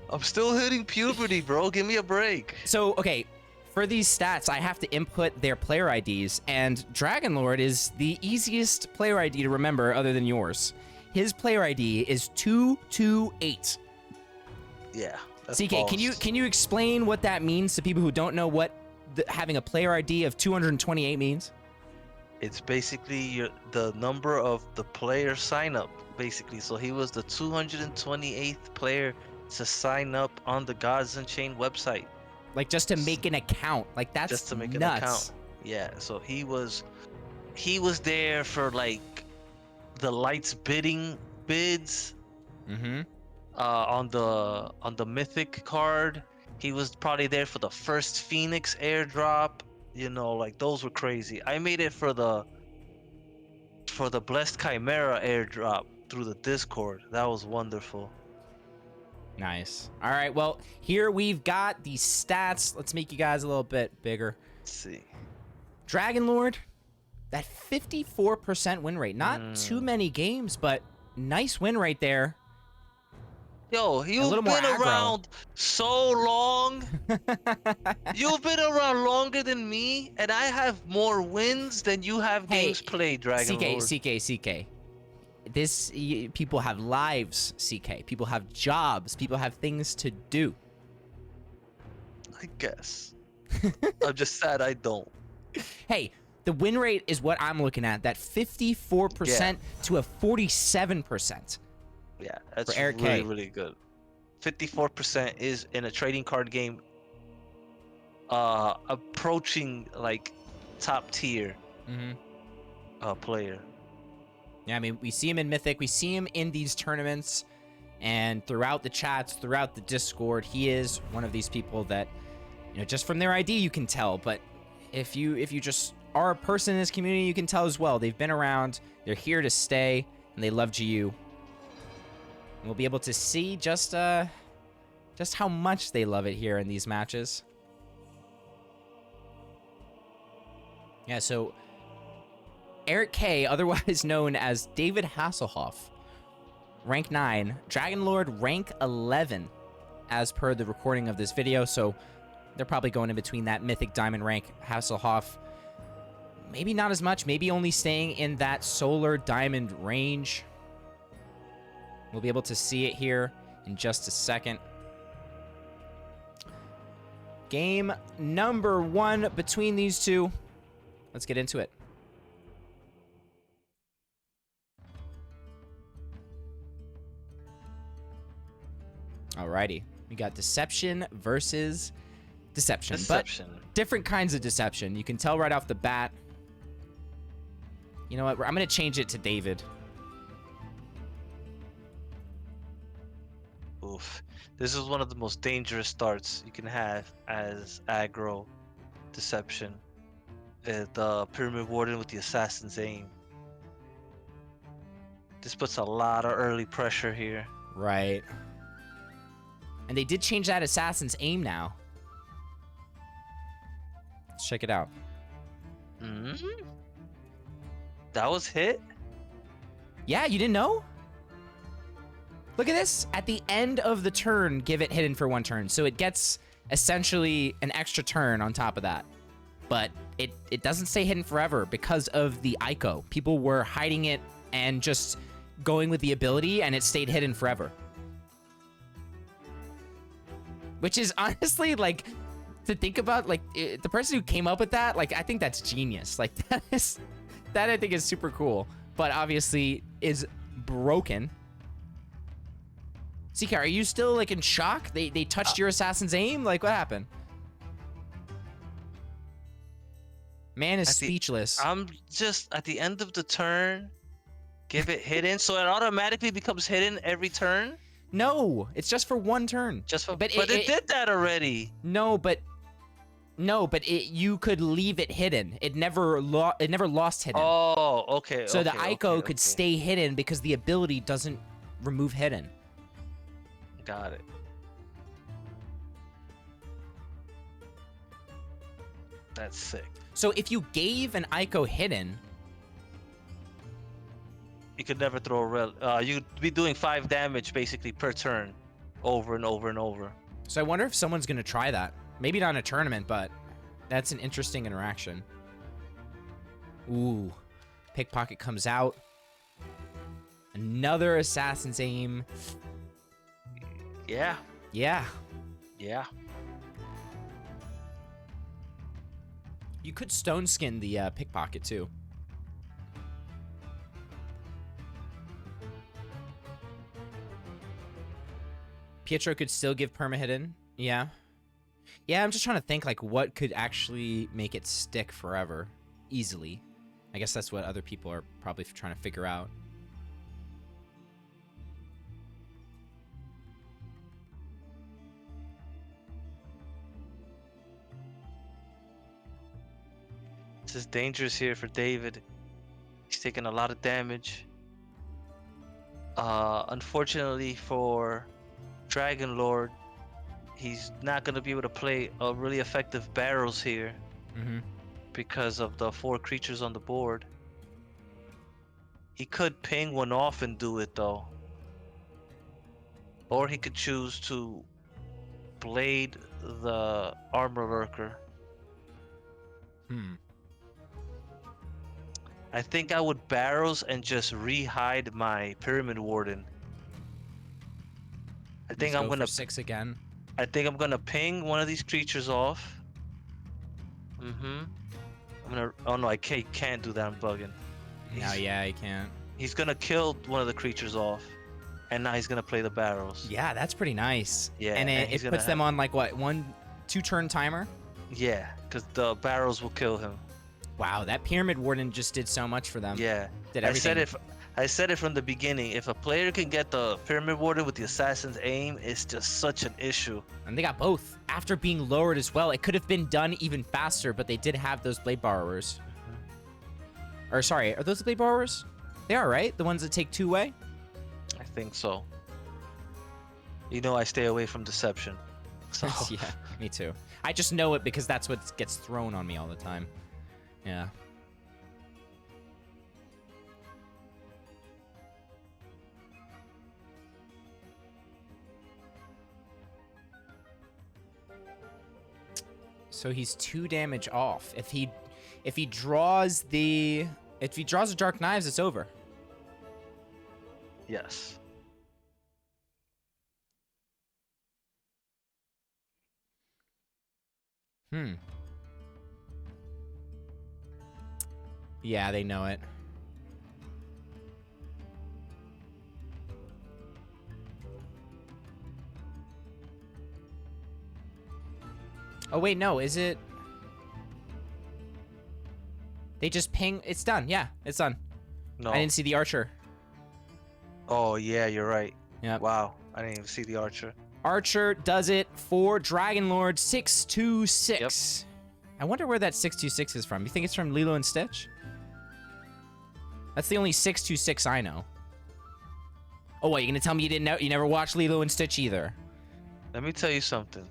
I'm still hitting puberty, bro. Give me a break. So, okay, for these stats, I have to input their player IDs, and Dragon Lord is the easiest player ID to remember other than yours. His player ID is 228. Yeah. That's CK, balls. can you explain what that means to people who don't know what having a player ID of 228 means? It's basically the number of the player sign up, basically. So he was the 228th player to sign up on the Gods Unchained website. Like just to make an account. Like that's Just to make nuts. an account. Yeah, so he was there for like the lights bids Mm-hmm. on the mythic card. He was probably there for the first Phoenix airdrop. Like those were crazy. I made it for the Blessed Chimera airdrop through the Discord. That was wonderful. Nice. All right, well, here we've got the stats. Let's make you guys a little bit bigger. Let's see. Dragon Lord, that 54% win rate. Not too many games, but nice win rate there. Yo, you've little more been aggro. around so long. You've been around longer than me, and I have more wins than you have Hey, games played, Dragon Lord. CK. People have lives, CK. People have jobs. People have things to do. I guess. I'm just sad I don't. Hey, the win rate is what I'm looking at. That 54% to a 47%. Yeah, that's For Eric really, K. really good. 54% is in a trading card game approaching like top tier player. Yeah, I mean, we see him in Mythic. We see him in these tournaments. And throughout the chats, throughout the Discord, he is one of these people that, just from their ID, you can tell. But if you just are a person in this community, you can tell as well. They've been around. They're here to stay. And they love GU. And we'll be able to see just how much they love it here in these matches. Yeah, so Eric K, otherwise known as David Hasselhoff, rank 9. Dragon Lord, rank 11, as per the recording of this video. So they're probably going in between that mythic diamond rank. Hasselhoff, maybe not as much. Maybe only staying in that solar diamond range. We'll be able to see it here in just a second. Game number 1 between these two. Let's get into it. Alrighty. We got deception versus deception. But different kinds of deception. You can tell right off the bat. You know what? I'm going to change it to David. Oof. This is one of the most dangerous starts you can have as aggro deception. The Pyramid Warden with the Assassin's Aim. This puts a lot of early pressure here. Right. And they did change that Assassin's Aim now. Let's check it out. That was hit? Yeah, you didn't know? Look at this. At the end of the turn, give it hidden for 1 turn. So it gets essentially an extra turn on top of that. But it doesn't stay hidden forever because of the ICO. People were hiding it and just going with the ability, and it stayed hidden forever. Which is honestly, like, to think about, like, the person who came up with that, like, I think that's genius. Like, that I think is super cool. But obviously is broken. CK, are you still, like, in shock? They touched your Assassin's Aim? Like, what happened? Man is speechless. I'm just, at the end of the turn, give it hidden, so it automatically becomes hidden every turn? No, it's just for 1 turn. But it did that already. No, but you could leave it hidden. It never lost hidden. Oh, okay. So the ICO could stay hidden because the ability doesn't remove hidden. Got it. That's sick. So if you gave an ICO hidden, you could never throw a rel. You'd be doing 5 damage basically per turn, over and over and over. So I wonder if someone's gonna try that. Maybe not in a tournament, but that's an interesting interaction. Ooh, Pickpocket comes out. Another Assassin's Aim. Yeah. Yeah. Yeah. You could stone skin the Pickpocket too. Pietro could still give perma-hidden. Yeah. Yeah, I'm just trying to think, like, what could actually make it stick forever easily. I guess that's what other people are probably trying to figure out. This is dangerous here for David. He's taking a lot of damage. Unfortunately for Dragon Lord, he's not going to be able to play a really effective barrels here because of the 4 creatures on the board. He could ping one off and do it though. Or he could choose to blade the armor lurker. I think I would barrels and just re-hide my Pyramid Warden. I think I'm gonna 6 again. I think I'm gonna ping one of these creatures off. I'm gonna. Oh no, I can't do that. I'm bugging. No, yeah, he can't. He's gonna kill one of the creatures off, and now he's gonna play the barrels. Yeah, that's pretty nice. Yeah, and it puts them on like what, 1-2 turn timer? Yeah, because the barrels will kill him. Wow, that Pyramid Warden just did so much for them. Yeah, did everything. I said it from the beginning. If a player can get the Pyramid Warden with the Assassin's Aim, it's just such an issue. And they got both after being lowered as well. It could have been done even faster, but they did have those Blade Borrowers. Or sorry, are those the Blade Borrowers? They are, right? The ones that take 2-way? I think so. You know I stay away from deception. So. Yeah, me too. I just know it because that's what gets thrown on me all the time. Yeah. So he's 2 damage off. If he draws the Dark Knives, it's over. Yes. Yeah, they know it. Oh, wait, no, is it? They just ping. It's done. Yeah, it's done. No. I didn't see the archer. Oh, yeah, you're right. Yeah. Wow, I didn't even see the archer. Archer does it for Dragon Lord 626. Yep. I wonder where that 626 is from. You think it's from Lilo and Stitch? That's the only 626 I know. Oh, what, you gonna tell me you didn't know? You never watched Lilo and Stitch either? Let me tell you something.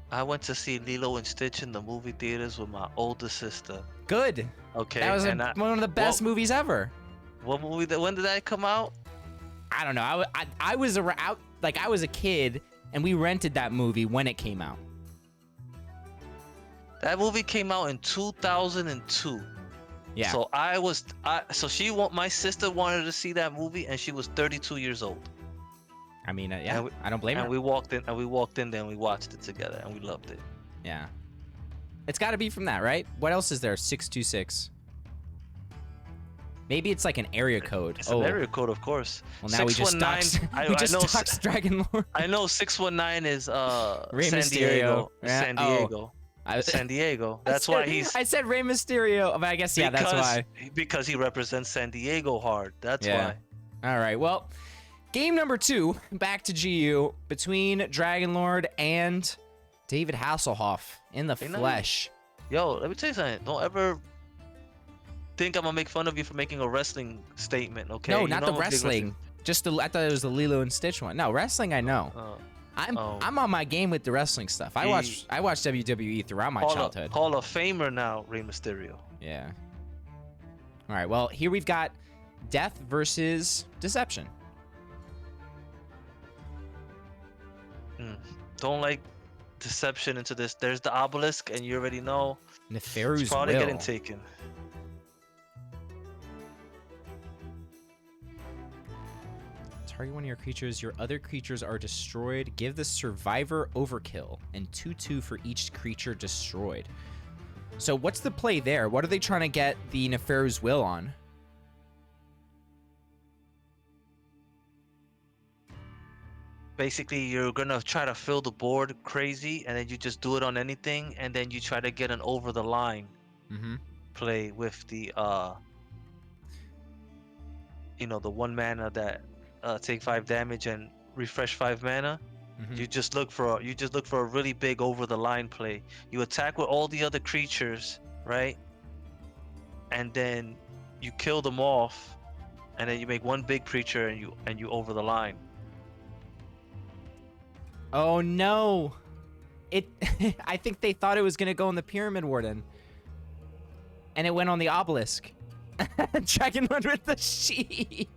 I went to see Lilo and Stitch in the movie theaters with my older sister. Good. Okay. That was one of the best movies ever. What movie? When did that come out? I don't know. I was around, like, I was a kid, and we rented that movie when it came out. That movie came out in 2002. Yeah. So my sister wanted to see that movie, and she was 32 years old. I mean, yeah, I don't blame her. And we walked in there, and we watched it together, and we loved it. Yeah. It's got to be from that, right? What else is there? 626. Maybe it's like an area code. It's an area code, of course. Well, now we just doxed Dragon Lord. I know 619 is Rey San Mysterio. Diego. Yeah. San Diego. San Diego. That's why he's. I said Rey Mysterio, but I guess that's why. Because he represents San Diego hard. That's why. All right. Well, game number 2, back to GU between Dragon Lord and David Hasselhoff in the flesh. Yo, let me tell you something. Don't ever think I'm gonna make fun of you for making a wrestling statement, okay? No, not the wrestling. I thought it was the Lilo and Stitch one. No, wrestling I know. I'm on my game with the wrestling stuff. I watched WWE throughout my childhood. Hall of Famer now, Rey Mysterio. Yeah. All right. Well, here we've got Death versus Deception. Don't like Deception into this. There's the obelisk, and you already know. Neferu's it's probably will. getting taken. Target one of your creatures. Your other creatures are destroyed. Give the survivor overkill and 2/2 for each creature destroyed. So what's the play there? What are they trying to get the Neferu's will on? Basically, you're gonna try to fill the board crazy, and then you just do it on anything, and then you try to get an over the line play with the the 1 mana that take 5 damage and refresh 5 mana. You just look for a really big over the line play. You attack with all the other creatures, right? And then you kill them off, and then you make 1 big creature and you over the line. Oh no! I think they thought it was gonna go on the Pyramid Warden, and it went on the obelisk. Dragon Lord with the sheep.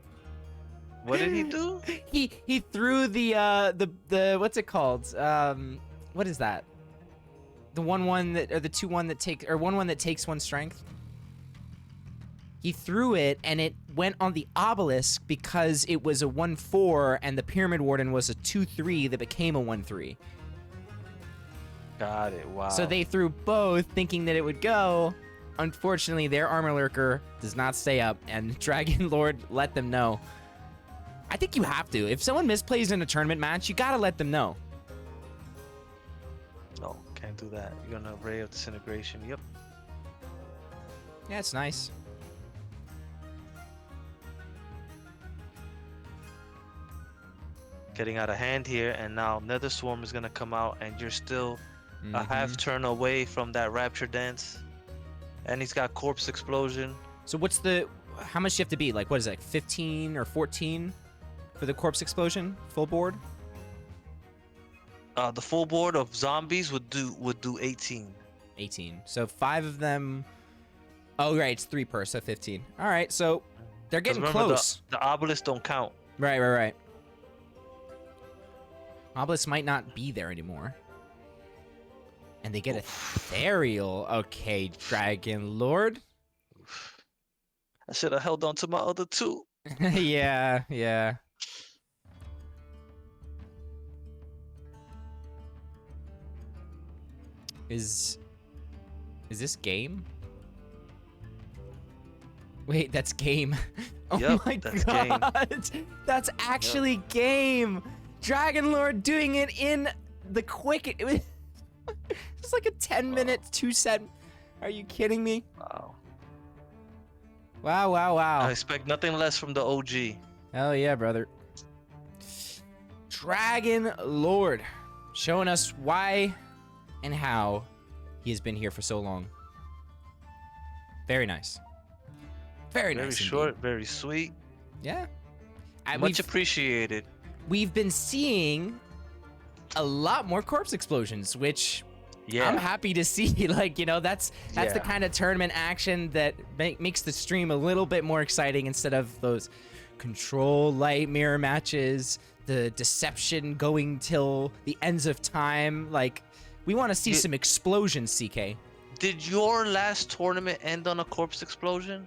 What did he do? He threw the what's it called? What is that? The 1/1 that, or the 2/1 that takes, or 1/1 that takes 1 strength. He threw it, and it went on the obelisk because it was a 1/4, and the Pyramid Warden was a 2/3 that became a 1/3. Got it. Wow. So they threw both, thinking that it would go. Unfortunately, their Armor Lurker does not stay up, and Dragon Lord let them know. I think you have to. If someone misplays in a tournament match, you gotta let them know. No, can't do that. You're gonna Ray of Disintegration. Yep. Yeah, it's nice. Getting out of hand here, and now Nether Swarm is gonna come out, and you're still a half turn away from that Rapture Dance. And he's got Corpse Explosion. So how much do you have to beat? Like, what is it, like 15 or 14 for the Corpse Explosion full board? The full board of zombies would do 18. 18. So 5 of them. Oh, right, it's 3 per, so 15. All right, so they're getting close. The obelisks don't count. Right. Obelisk might not be there anymore. And they get a Ethereal. Okay, Dragon Lord. I should have held on to my other two. Yeah, yeah. Is this game? Wait, that's game. Oh Yep, my that's god. That's actually game. Dragon Lord doing it in the quick. It's like a 10-minute 2-set. Are you kidding me? Wow. Wow, wow, wow. I expect nothing less from the OG. Hell yeah, brother. Dragon Lord showing us why and how he has been here for so long. Very nice. Very nice. Very short, very sweet. Yeah. Much appreciated. We've been seeing a lot more corpse explosions, which I'm happy to see. Like, you know, that's the kind of tournament action that makes the stream a little bit more exciting instead of those control light mirror matches, the deception going till the ends of time. Like, we want to see some explosions, CK. Did your last tournament end on a corpse explosion?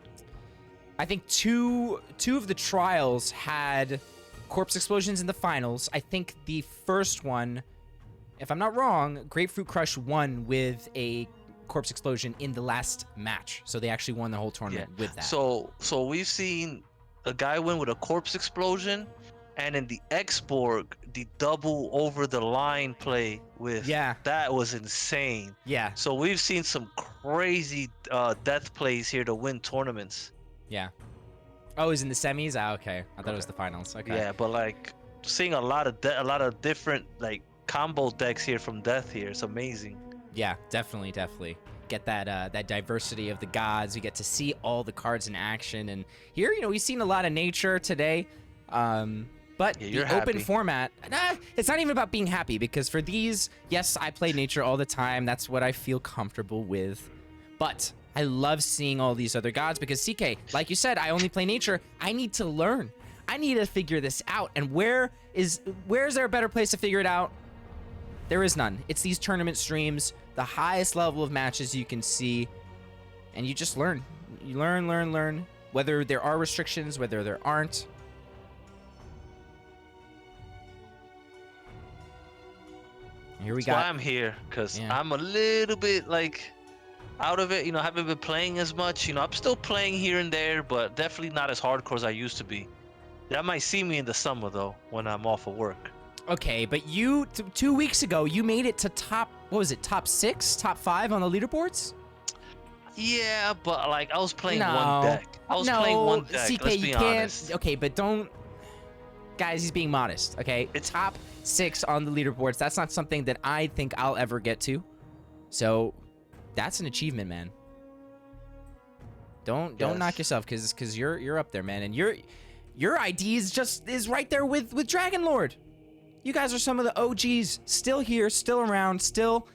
I think two of the trials had corpse explosions in the finals. I think the first one, if I'm not wrong, Grapefruit Crush won with a corpse explosion in the last match. So they actually won the whole tournament with that. So we've seen a guy win with a corpse explosion, and in the Xborg, the double over the line play with that was insane. Yeah. So we've seen some crazy death plays here to win tournaments. Yeah. Oh, it was in the semis? Ah, okay. I thought it was the finals. Okay. Yeah, but like seeing a lot of different like combo decks here from Death here. It's amazing. Yeah, definitely. Get that diversity of the gods. We get to see all the cards in action, and here, you know, we've seen a lot of nature today. But the open format, it's not even about being happy, because for these, yes, I play nature all the time. That's what I feel comfortable with. But I love seeing all these other gods because, CK, like you said, I only play nature. I need to learn. I need to figure this out. And where is there a better place to figure it out? There is none. It's these tournament streams, the highest level of matches you can see, and you just learn. You learn, whether there are restrictions, whether there aren't. Here we go. That's why I'm here, because I'm a little bit like out of it. You know, I haven't been playing as much. You know, I'm still playing here and there, but definitely not as hardcore as I used to be. That might see me in the summer though, when I'm off of work. Okay, but you 2 weeks ago you made it to top 6, top 5 on the leaderboards. Yeah, but like I was playing one deck. I was playing one deck. CK, let's be honest. Okay, but don't, guys. He's being modest. Okay, it's top 6 on the leaderboards. That's not something that I think I'll ever get to. So that's an achievement, man. Don't knock yourself, because you're up there, man, and your ID is right there with Dragon Lord. You guys are some of the OGs, still here, still around, still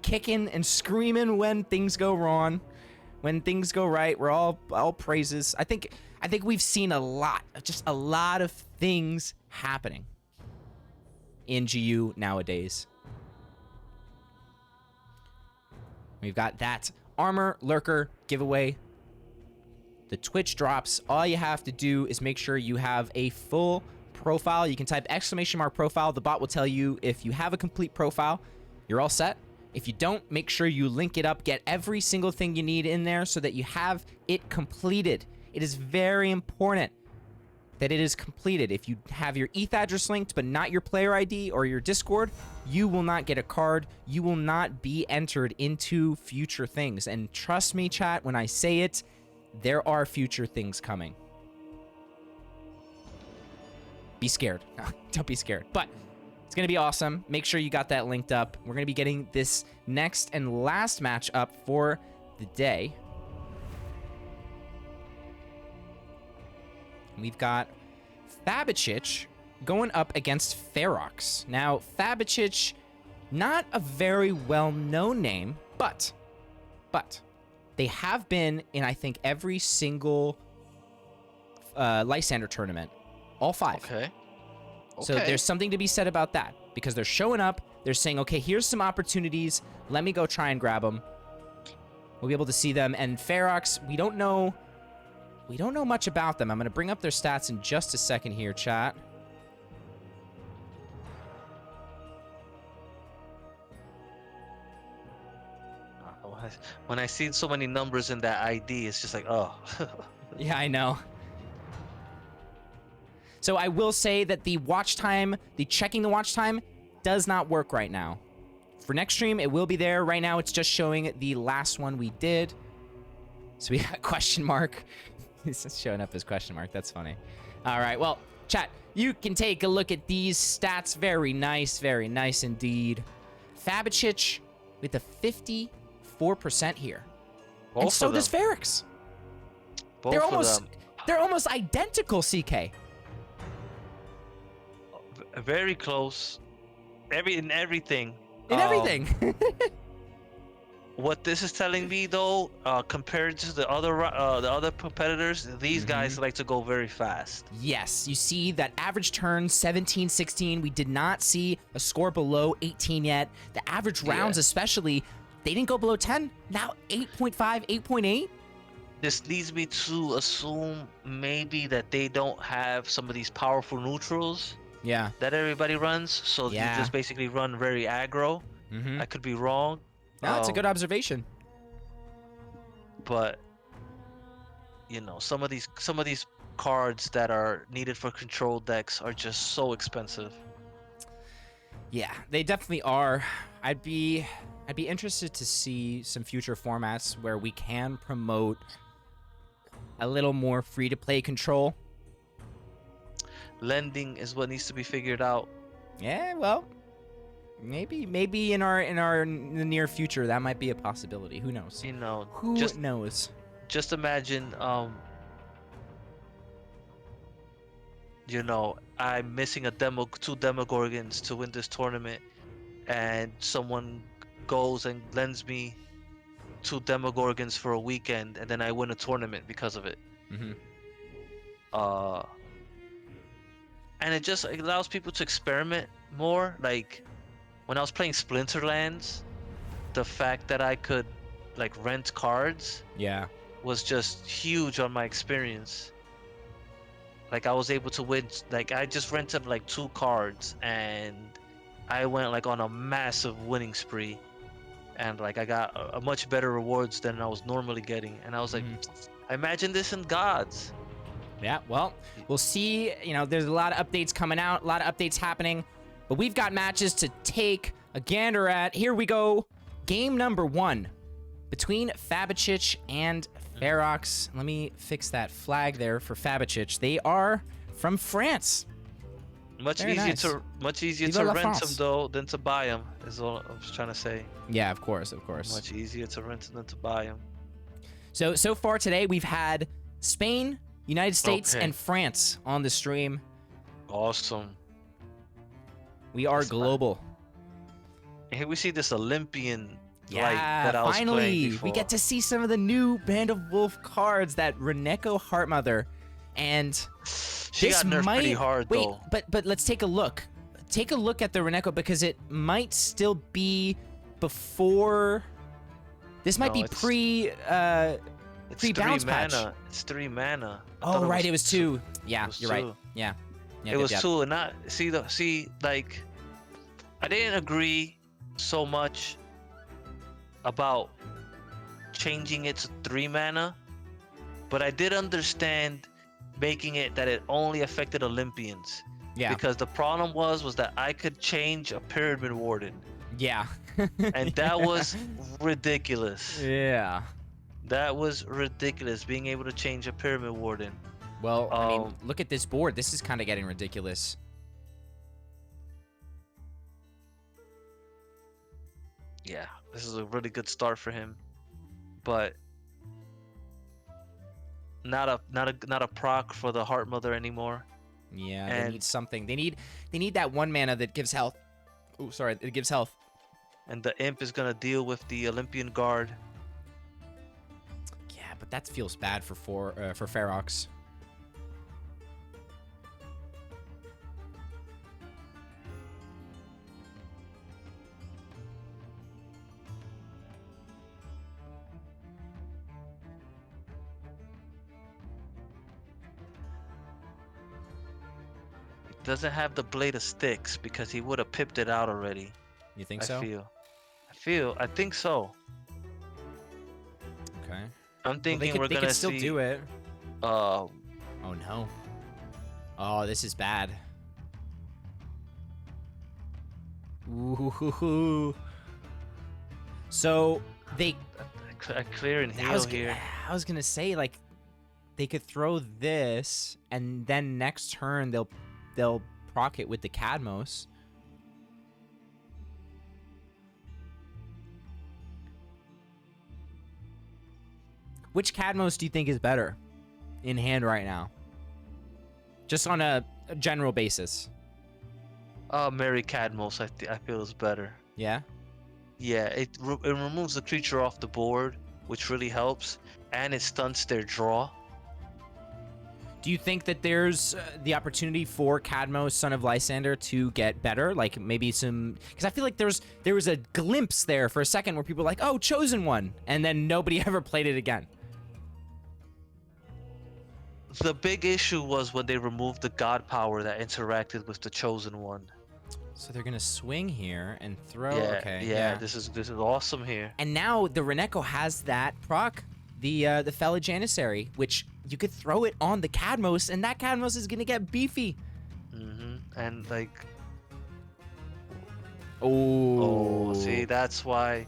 kicking and screaming when things go wrong, when things go right. We're all praises. I think we've seen a lot of things happening in GU nowadays. We've got that Armor Lurker giveaway. The Twitch drops. All you have to do is make sure you have a full profile. You can type !profile. The bot will tell you if you have a complete profile, you're all set. If you don't, make sure you link it up. Get every single thing you need in there so that you have it completed. It is very important that it is completed. If you have your ETH address linked but not your player ID or your Discord, you will not get a card. You will not be entered into future things. And trust me, chat, when I say it, there are future things coming. Be scared. No, don't be scared. But it's going to be awesome. Make sure you got that linked up. We're going to be getting this next and last match up for the day. We've got Fabicic going up against Ferox. Now, Fabicic, not a very well-known name, but they have been in, I think, every single Lysander tournament. All 5. Okay. So there's something to be said about that, because they're showing up They're saying, okay, here's some opportunities. Let me go try and grab them. We'll be able to see them. And Ferox, we don't know much about them. I'm going to bring up their stats in just a second here, chat. When I see so many numbers in that ID, it's just like, oh. Yeah, I know. So I will say that the watch time, the checking the watch time, does not work right now. For next stream, it will be there. Right now, it's just showing the last one we did. So we got question mark. It's showing up as question mark. That's funny. All right, well, chat, you can take a look at these stats. Very nice indeed. Fabicic with a 54% here. Both and so of does them. Ferox. Both They're of almost them. they're almost identical, CK. Very close. In everything. In everything. What this is telling me, though, compared to the other competitors, these guys like to go very fast. Yes, you see that average turn 17, 16. We did not see a score below 18 yet. The average rounds, especially, they didn't go below 10. Now 8.5, 8.8. This leads me to assume maybe that they don't have some of these powerful neutrals Yeah. that everybody runs, so you just basically run very aggro. I could be wrong. No, it's a good observation. But you know, some of these cards that are needed for control decks are just so expensive. Yeah, they definitely are. I'd be interested to see some future formats where we can promote a little more free-to-play control. Lending is what needs to be figured out. Yeah, well, maybe in the near future that might be a possibility. Who knows? You know, Who knows? Just imagine, you know, I'm missing two Demogorgons to win this tournament, and someone goes and lends me two Demogorgons for a weekend, and then I win a tournament because of it. And it just allows people to experiment more. Like when I was playing Splinterlands, the fact that I could like rent cards was just huge on my experience. Like I was able to win, like I just rented like 2 cards and I went like on a massive winning spree, and like I got a much better rewards than I was normally getting, and I was like, I imagine this in Gods. Yeah, well, we'll see. You know, there's a lot of updates coming out, a lot of updates happening, but we've got matches to take a gander at. Here we go. Game number 1 between Fabicic and Ferox. Let me fix that flag there for Fabicic. They are from France. Much easier to rent them though than to buy them, is all I was trying to say. Yeah, of course. Much easier to rent them than to buy them. So far today we've had Spain, United States, and France on the stream. Awesome. We are global. And here we see this Olympian Yeah, light that I was playing finally, before. we get to see some of the new Band of Wolf cards, that Reneko Heartmother, and she got nerfed pretty hard though. But let's take a look. Take a look at the Reneko, because it might still be before. This might be pre bounce patch. It's 3 mana. Oh right, it was 2. Yeah, you're right. Yeah. It was 2, and not like I didn't agree so much about changing it to 3 mana, but I did understand making it that it only affected Olympians. Yeah. Because the problem was that I could change a Pyramid Warden. Yeah. And that was ridiculous. Yeah. That was ridiculous, being able to change a Pyramid Warden. Well, I mean, look at this board. This is kind of getting ridiculous. Yeah, this is a really good start for him, but not a proc for the Heart Mother anymore. Yeah, they need something. They need that 1 mana that gives health. Oh, sorry, it gives health. And the Imp is gonna deal with the Olympian Guard. Yeah, but that feels bad for Ferox. doesn't have the blade of sticks because he would have pipped it out already. You think so? I think so. Okay. I'm thinking they we're gonna could still see. do it. Uh, Oh no. Oh, this is bad. Ooh. So they. a clear and heal here. I was gonna say, like, they could throw this, and then next turn they'll proc it with the Cadmos. Which Cadmos do you think is better in hand right now? Just on a general basis. Mary Cadmos, I feel is better. Yeah? Yeah, it removes the creature off the board, which really helps, and it stunts their draw. Do you think that there's the opportunity for Cadmos, Son of Lysander, to get better? Like maybe some... Because I feel like there was a glimpse there for a second where people were like, oh, Chosen One, and then nobody ever played it again. The big issue was when they removed the god power that interacted with the Chosen One. So they're gonna swing here and throw. Yeah, Okay. yeah, this is awesome here. And now the Reneko has that proc, the Fellow Janissary, which you could throw it on the Cadmos, and that Cadmos is gonna get beefy. And like, oh, see, that's why.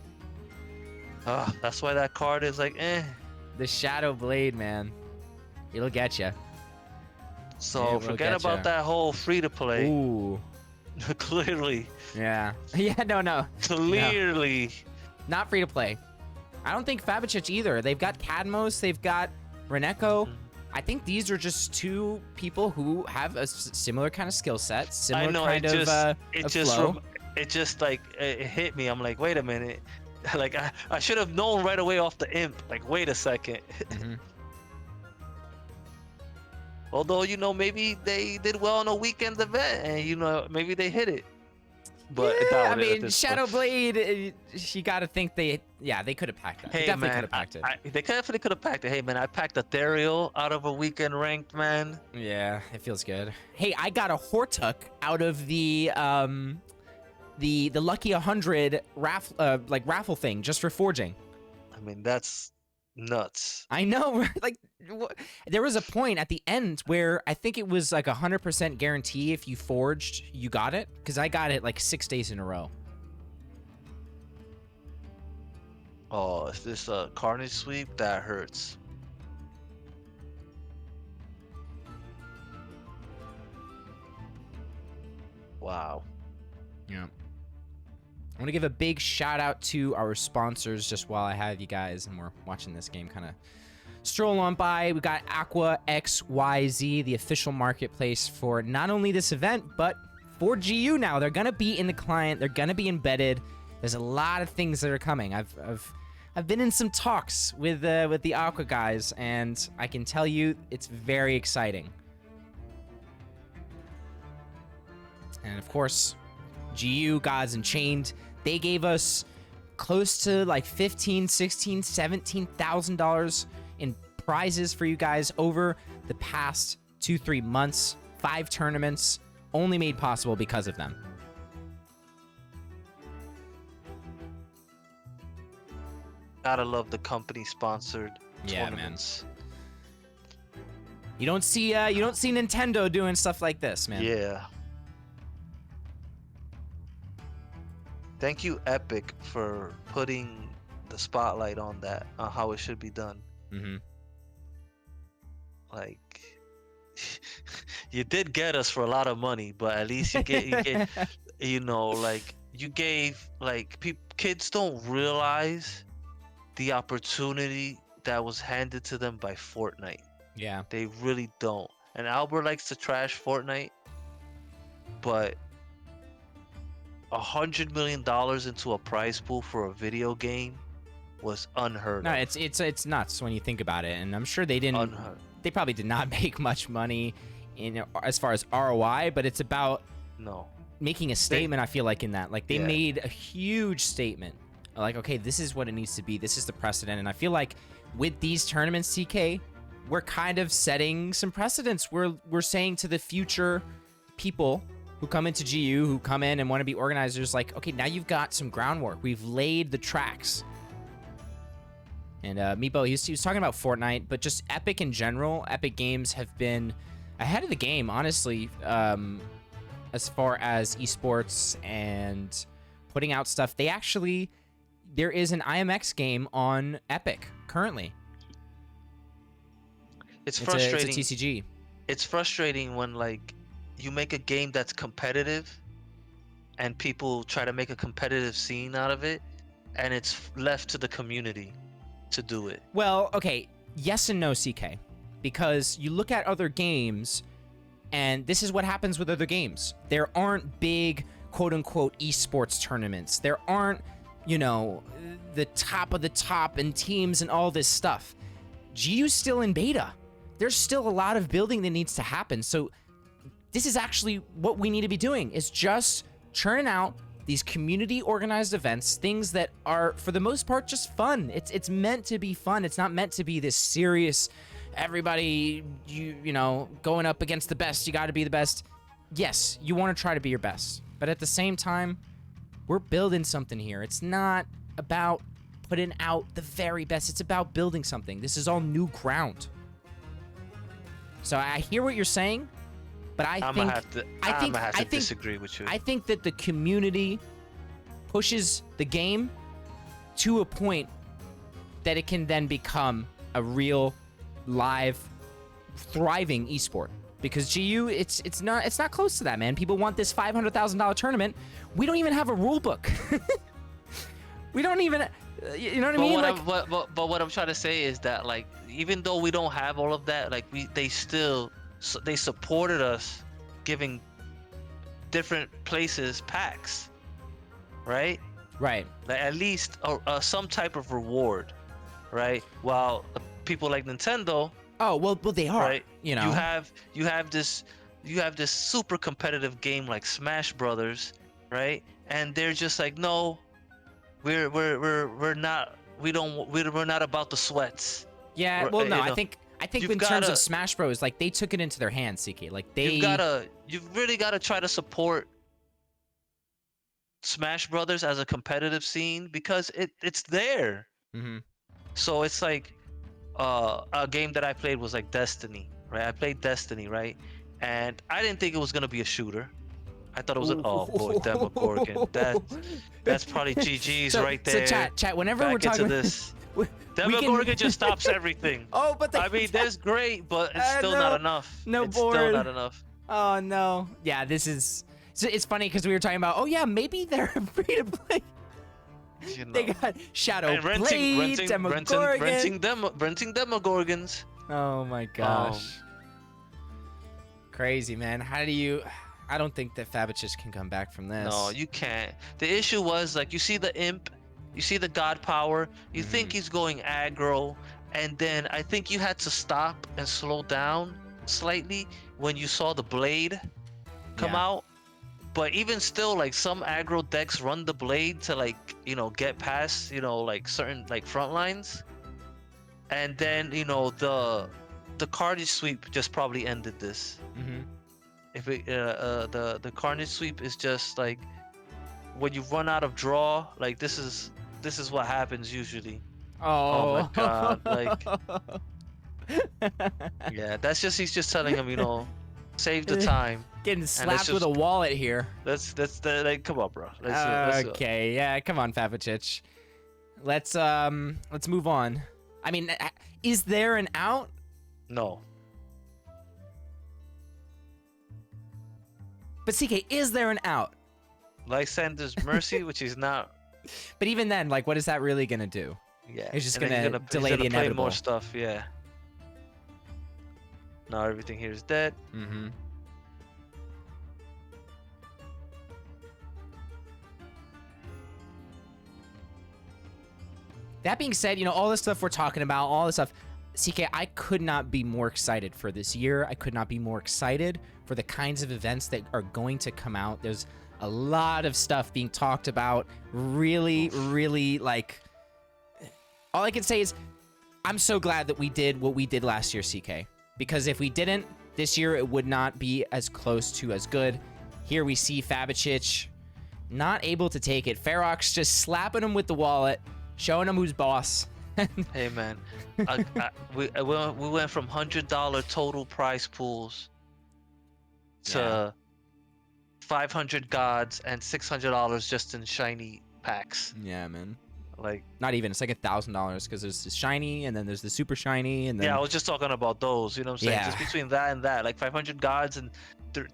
That's why that card is like, eh. The Shadow Blade, man, it'll get you. So forget about that whole free to play. Ooh. Clearly. Yeah. Yeah. No. Clearly. No. Not free to play. I don't think Fabicic either. They've got Cadmos. They've got Reneko. I think these are just two people who have a similar kind of skill set, similar kind of flow. It just like it hit me. I'm like, wait a minute. Like I should have known right away off the imp. Like, wait a second. Although, maybe they did well on a weekend event, and maybe they hit it. But yeah, I mean, Shadow Blade, you got to think they could have packed that. Hey, they definitely man, could have packed it. They definitely could have packed it. Hey, man, I packed Ethereal out of a weekend ranked, man. Yeah, it feels good. Hey, I got a Hortuk out of the Lucky 100 raffle thing just for forging. I mean, that's nuts. I know, like there was a point at the end where I think it was like 100% guarantee if you forged, you got it, because I got it like 6 days in a row. Oh, is this a Carnage sweep? That hurts. Wow. Yeah. I want to give a big shout out to our sponsors just while I have you guys and we're watching this game kind of stroll on by. We got AQUA.xyz, the official marketplace for not only this event, but for GU now. They're going to be in the client. They're going to be embedded. There's a lot of things that are coming. I've been in some talks with the AQUA guys, and I can tell you it's very exciting. And of course, GU, Gods Unchained, they gave us close to like $15,000, $16,000, $17,000 in prizes for you guys over the past 2-3 months. 5 tournaments, only made possible because of them. Gotta love the company sponsored tournaments. Man. You don't see Nintendo doing stuff like this, man. Yeah. Thank you, Epic, for putting the spotlight on that, on how it should be done. Like, you did get us for a lot of money, but at least you get you gave, like, kids don't realize the opportunity that was handed to them by Fortnite. Yeah. They really don't. And Albert likes to trash Fortnite, but $100 million into a prize pool for a video game was unheard No, of. it's nuts when you think about it, and I'm sure they didn't. They probably did not make much money in as far as ROI, but it's about making a statement. I feel like in that, like they made a huge statement. Like, okay, this is what it needs to be. This is the precedent, and I feel like with these tournaments, TK, we're kind of setting some precedents. We're saying to the future people who come into GU, who come in and want to be organizers, like, okay, now you've got some groundwork. We've laid the tracks. And Meepo, he was talking about Fortnite, but just Epic in general. Epic Games have been ahead of the game, honestly, as far as esports and putting out stuff. There is an IMX game on Epic currently. It's frustrating. It's a TCG. It's frustrating when like you make a game that's competitive and people try to make a competitive scene out of it, and it's left to the community to do it. Well, okay, yes and no, CK, because you look at other games, and this is what happens with other games. There aren't big quote-unquote esports tournaments. There aren't, you know, the top of the top and teams and all this stuff. GU's still in beta. There's still a lot of building that needs to happen. So this is actually what we need to be doing, is just churning out these community organized events, things that are for the most part just fun. It's meant to be fun. It's not meant to be this serious, everybody, you know, going up against the best, you got to be the best. Yes, you want to try to be your best, but at the same time, we're building something here. It's not about putting out the very best. It's about building something. This is all new ground. So I hear what you're saying, but I think disagree with you. I think that the community pushes the game to a point that it can then become a real, live, thriving esport. Because GU, it's not close to that, man. People want this $500,000 tournament. We don't even have a rule book. We don't even, you know what I mean? But what I'm trying to say is that, like, even though we don't have all of that, like, they supported us, giving different places packs, right? Right. Like at least some type of reward, right? While people like Nintendo. Oh well, they are. Right. You know. You have this super competitive game like Smash Brothers, right? And they're just like, no, we're not about the sweats. Yeah. Well, no, I think in terms of Smash Bros, like they took it into their hands, CK. Like you've really gotta try to support Smash Brothers as a competitive scene because it's there. Mm-hmm. So it's like a game that I played was like Destiny, right? I played Destiny, right? And I didn't think it was gonna be a shooter. I thought it was oh boy, Demogorgon. That's probably GG's right there. So chat. Whenever we're talking into this, Demogorgon just stops everything. Oh, but I mean, that's great, but it's still not enough. No it's board. Still not enough. Oh no. Yeah, this is. So it's funny because we were talking about. Oh yeah, maybe they're free to play. You know. They got Shadow Blade, renting Demogorgons. Oh my gosh. Crazy, man. How do you? I don't think that Fabicious can come back from this. No, you can't. The issue was like you see the imp, you see the god power, you think he's going aggro, and then I think you had to stop and slow down slightly when you saw the blade come out. But even still, like some aggro decks run the blade to like, you know, get past, you know, like certain like front lines. And then, you know, the Carnage Sweep just probably ended this. If it, the Carnage Sweep is just like when you run out of draw, like this is what happens usually. Oh my god, like yeah, he's just telling him, you know, save the time. Getting slapped with a wallet here. That's like, come on, bro. Okay, yeah, come on, Fabicious. Let's move on. I mean, is there an out? No. But CK, is there an out? Lysander's Mercy, which is not. But even then, like, what is that really gonna do? Yeah, it's just gonna delay the inevitable. Play more stuff, yeah. Now everything here is dead. That being said, you know, all this stuff we're talking about, all this stuff, CK, I could not be more excited for this year. I could not be more excited for the kinds of events that are going to come out. There's a lot of stuff being talked about. Really, really, like, all I can say is I'm so glad that we did what we did last year, CK. Because if we didn't, This year, it would not be as close to as good. Here we see Fabicic not able to take it. Ferox just slapping him with the wallet, showing him who's boss. Hey man, we went from $100 total prize pools to 500 gods and $600 just in shiny packs. Yeah, man. Like, not even. It's like $1,000 because there's the shiny and then there's the super shiny and then. Yeah, I was just talking about those. You know what I'm saying? Yeah. Just between that and that, like 500 gods and the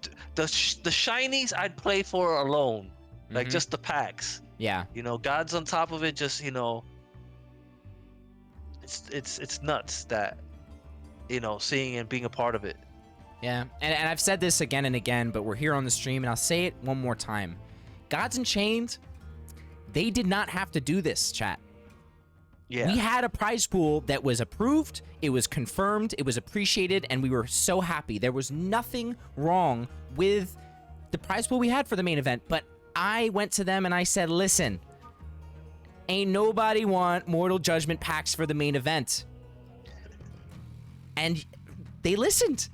shinies, I'd play for alone, like just the packs. Yeah. You know, gods on top of it, just it's nuts that, seeing and being a part of it. Yeah, and I've said this again and again, but we're here on the stream, and I'll say it one more time. Gods Unchained, they did not have to do this, chat. Yeah. We had a prize pool that was approved, it was confirmed, it was appreciated, and we were so happy. There was nothing wrong with the prize pool we had for the main event, but I went to them and I said, listen, ain't nobody want Mortal Judgment packs for the main event. And they listened.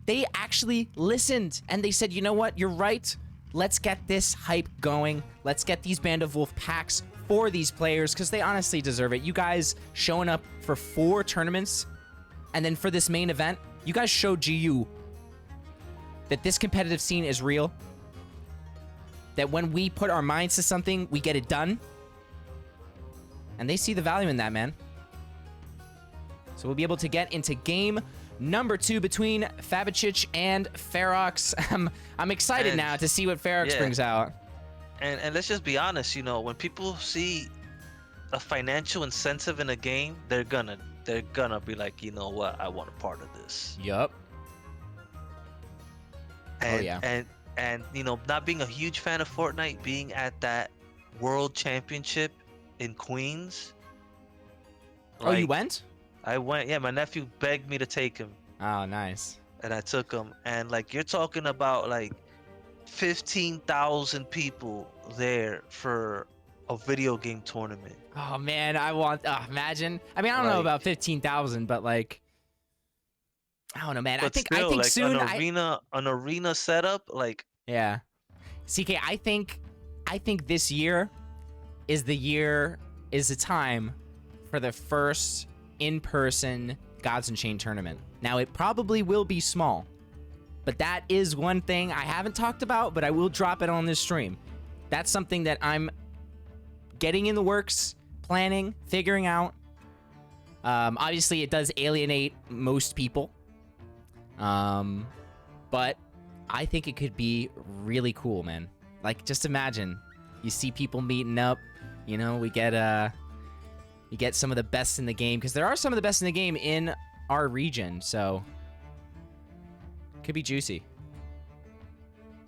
They actually listened, and they said, you know what, you're right. Let's get this hype going. Let's get these Band of Wolf packs for these players, because they honestly deserve it. You guys showing up for 4 tournaments, and then for this main event, you guys showed GU that this competitive scene is real, that when we put our minds to something, we get it done, and they see the value in that, man. So we'll be able to get into game number 2 between Fabicic and Ferox. I'm excited now to see what Ferox brings out. And let's just be honest, when people see a financial incentive in a game, they're gonna be like, you know what, I want a part of this. Yup. And, and not being a huge fan of Fortnite, being at that World Championship in Queens. Oh, you went? I went, yeah, my nephew begged me to take him. Oh, nice. And I took him. And like, you're talking about like 15,000 people there for a video game tournament. Oh man, I want, imagine. I mean, I don't know about 15,000, but like, I don't know, man. I think like soon an arena setup, like. Yeah. CK, I think this year is the time for the first in-person Gods Unchained tournament. Now, it probably will be small, but that is one thing I haven't talked about, but I will drop it on this stream. That's something that I'm getting in the works, planning, figuring out. Obviously, it does alienate most people, but I think it could be really cool, man. Like, just imagine, you see people meeting up, we get you get some of the best in the game, because there are some of the best in the game in our region, so could be juicy.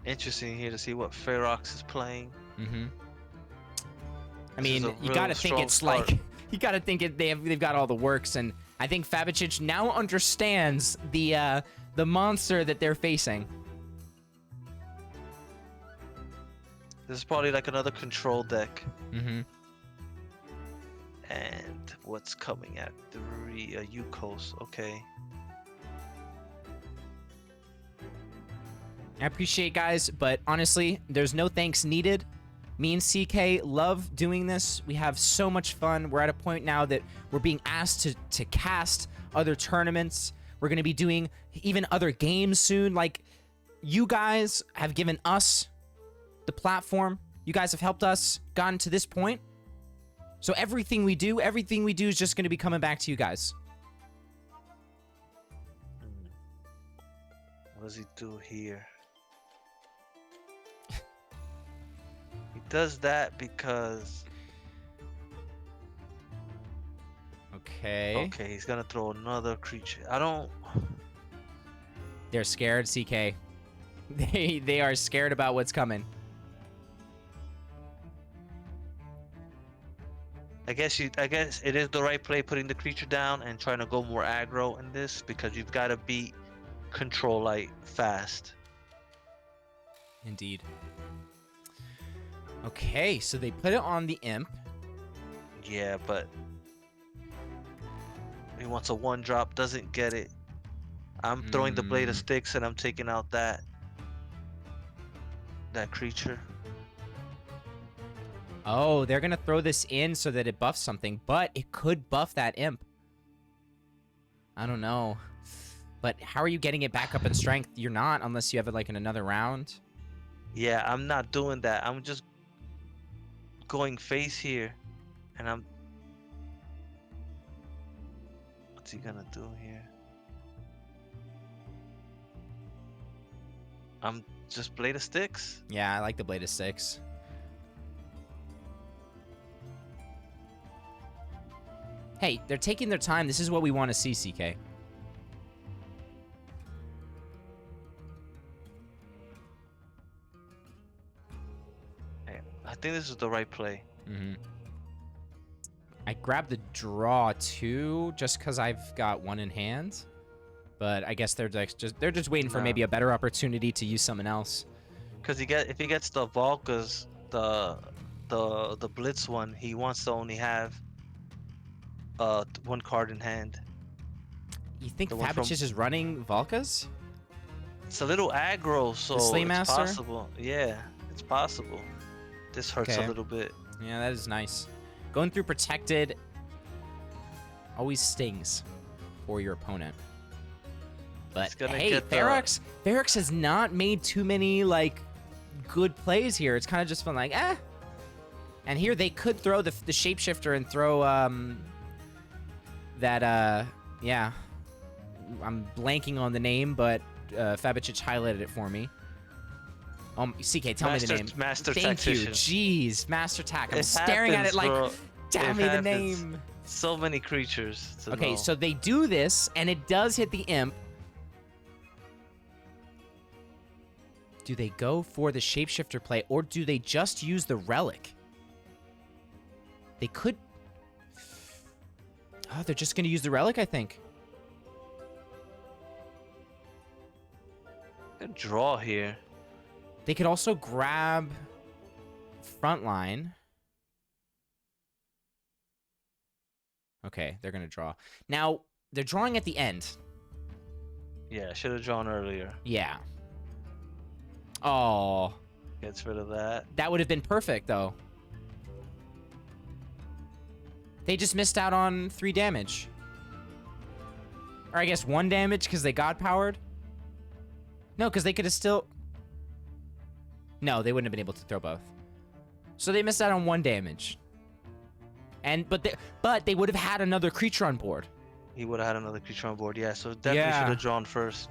Interesting here to see what Ferox is playing. I mean, you gotta think it's like, you gotta think they've got all the works, and I think Fabicic now understands the monster that they're facing. This is probably like another control deck. And what's coming at 3? Yukos, okay. I appreciate, guys, but honestly, there's no thanks needed. Me and CK love doing this. We have so much fun. We're at a point now that we're being asked to cast other tournaments. We're going to be doing even other games soon. Like, you guys have given us the platform. You guys have helped us gotten to this point. So everything we do is just going to be coming back to you guys. What does he do here? He does that because... Okay, he's going to throw another creature. They're scared, CK. They are scared about what's coming. I guess it is the right play, putting the creature down and trying to go more aggro in this, because you've got to beat Control Light fast. Indeed. Okay, so they put it on the Imp. Yeah, but he wants a 1-drop, doesn't get it. I'm throwing the blade of sticks and I'm taking out that creature. Oh, they're gonna throw this in so that it buffs something, but it could buff that imp. I don't know. But how are you getting it back up in strength? You're not, unless you have it like in another round. Yeah, I'm not doing that. I'm just going face here, and I'm. What's he gonna do here? I'm just blade of sticks. Yeah, I like the blade of sticks. Hey, they're taking their time. This is what we want to see, CK. Hey, I think this is the right play. Mm-hmm. I grabbed the draw too, just because I've got one in hand. But I guess they're just waiting for maybe a better opportunity to use someone else. Because if he gets the Volkas, the Blitz one, he wants to only have one card in hand. You think The one from- Fabicious is running Volkas? It's a little aggro, so The Slay it's Master? possible. Yeah, it's possible. This hurts Okay. a little bit. Yeah, that is nice. Going through protected always stings for your opponent. But He's gonna hey, get the- Ferox has not made too many like good plays here. It's kind of just been like, eh. And here they could throw the shapeshifter and throw yeah. I'm blanking on the name, but Fabicic highlighted it for me. CK, tell me the name. Master Thank you. Tactician. Jeez, Master Tack. I'm It staring at happens, it like, bro. tell It me the happens. name. So many creatures. To Okay, know. so they do this, and it does hit the imp. Do they go for the shapeshifter play, or do they just use the relic? They could... Oh, they're just going to use the relic, I think. Good draw here. They could also grab frontline. Okay, they're going to draw. Now, they're drawing at the end. Yeah, should have drawn earlier. Yeah. Oh, Gets rid of that. that would have been perfect, though. They just missed out on 3 damage. Or I guess 1 damage because they God-powered. No, because they could have still... No, they wouldn't have been able to throw both. So they missed out on 1 damage. But they would have had another creature on board. He would have had another creature on board. Yeah, so definitely Yeah. should have drawn first.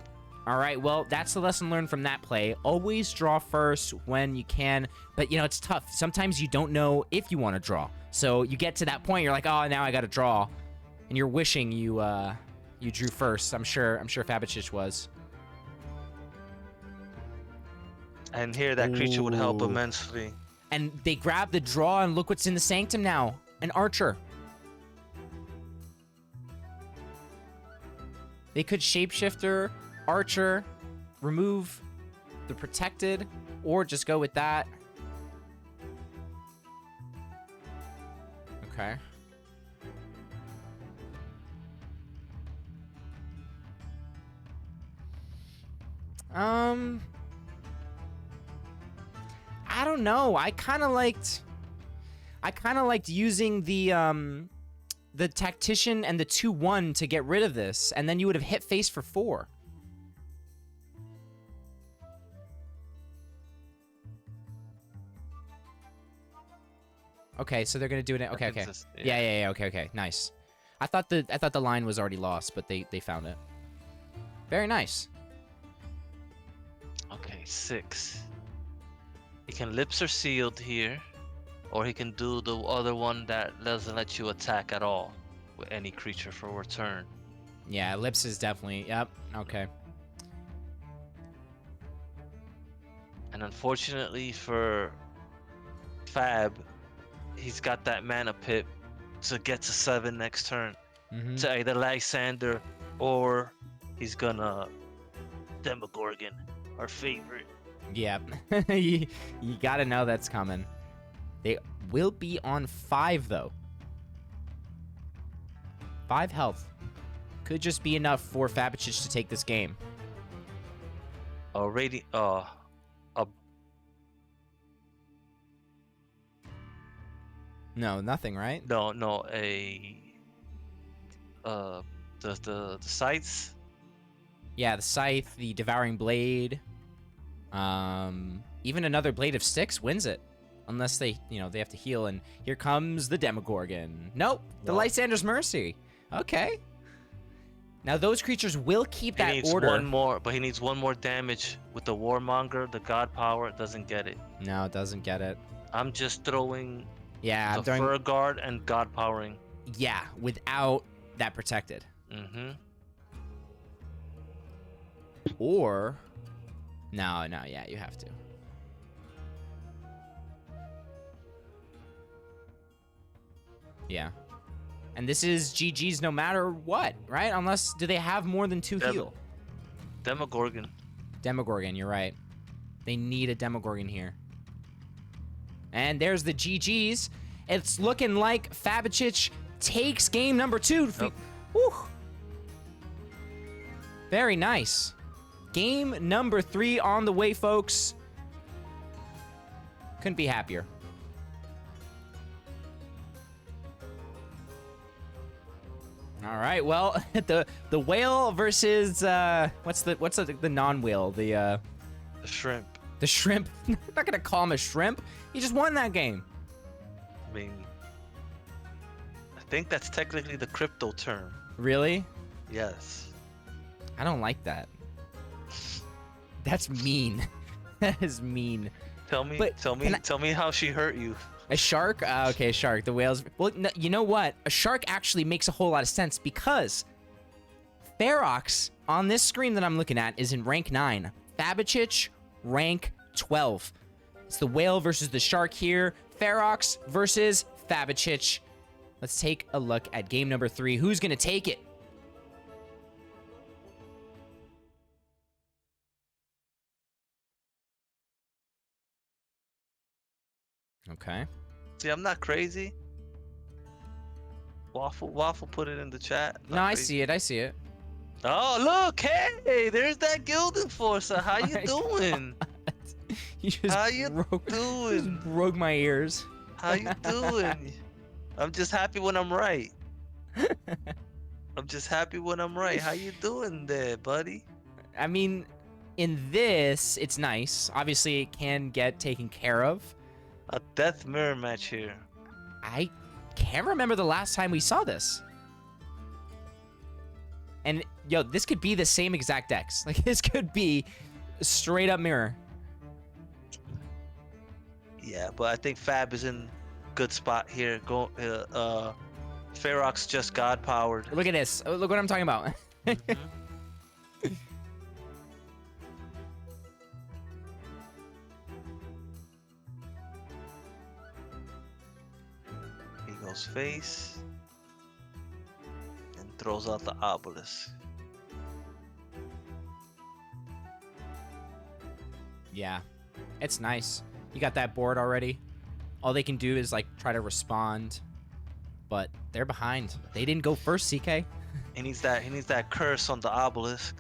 All right, well, that's the lesson learned from that play. Always draw first when you can. But, you know, it's tough. Sometimes you don't know if you want to draw. So you get to that point, you're like, oh, now I got to draw. And you're wishing you drew first. I'm sure Fabicic was. And here, that creature would help Ooh. immensely. And they grab the draw, and look what's in the Sanctum now. An Archer. They could Shapeshifter, Archer, remove the Protected, or just go with that. Okay. I don't know. I kind of liked using the Tactician and the 2/1 to get rid of this, and then you would have hit face for 4. Okay, so they're gonna do it. Okay, okay. Yeah. Okay. Nice. I thought the line was already lost, but they found it. Very nice. Okay, 6. He can lips are sealed here, or he can do the other one that doesn't let you attack at all with any creature for a turn. Yeah, lips is definitely. Yep. Okay. And unfortunately for Fab, he's got that mana pip to get to 7 next turn. Mm-hmm. To either Lysander or he's gonna Demogorgon, our favorite. Yep. you gotta know that's coming. They will be on 5 though. 5 health. Could just be enough for Fabicic to take this game. Already, No, nothing, right? no, the sights. Yeah, the Scythe, the Devouring Blade. Even another Blade of Styx wins it. Unless they, they have to heal. And here comes the Demogorgon. Nope, the Lysander's Mercy. Okay. Now those creatures will keep that He needs order. one more, but he needs one more damage with the Warmonger. The God Power doesn't get it. No, it doesn't get it. I'm just throwing Yeah, the Fur Guard and God Powering. Yeah, without that protected. Mm-hmm. Or... No, yeah, you have to. Yeah. And this is GG's no matter what, right? Unless, do they have more than 2 heal? Demogorgon. Demogorgon, you're right. They need a Demogorgon here. And there's the GG's. It's looking like Fabicic takes game number 2. Yep. Whew. Very nice. Game number 3 on the way, folks. Couldn't be happier. All right, well, the whale versus what's the non-whale? The shrimp. The shrimp. I'm not gonna call him a shrimp. He just won that game. I mean, I think that's technically the crypto term. Really? Yes. I don't like that. That's mean. That is mean. Tell me how she hurt you. A shark? Okay, shark. The whales. Well, no, you know what? A shark actually makes a whole lot of sense because Ferox on this screen that I'm looking at is in rank 9. Fabicic, rank 12. It's the whale versus the shark here. Ferox versus Fabicic. Let's take a look at game number 3. Who's going to take it? Okay. See, I'm not crazy. Waffle put it in the chat. No, I see it. I see it. Oh, look. Hey, there's that Gildan Forza. How you doing? You just How you doing? Just broke my ears. How you doing? I'm just happy when I'm right. I'm just happy when I'm right. How you doing there, buddy? I mean, in this, it's nice. Obviously, it can get taken care of. A death mirror match here. I can't remember the last time we saw this. And, yo, this could be the same exact decks. Like, this could be a straight up mirror. Yeah, but I think Fab is in good spot here. Ferox just God powered. Look at this. Oh, look what I'm talking about. Mm-hmm. He goes face and throws out the obelisk. Yeah, it's nice. You got that board already. All they can do is like try to respond, but they're behind. They didn't go first, CK. He needs that curse on the obelisk.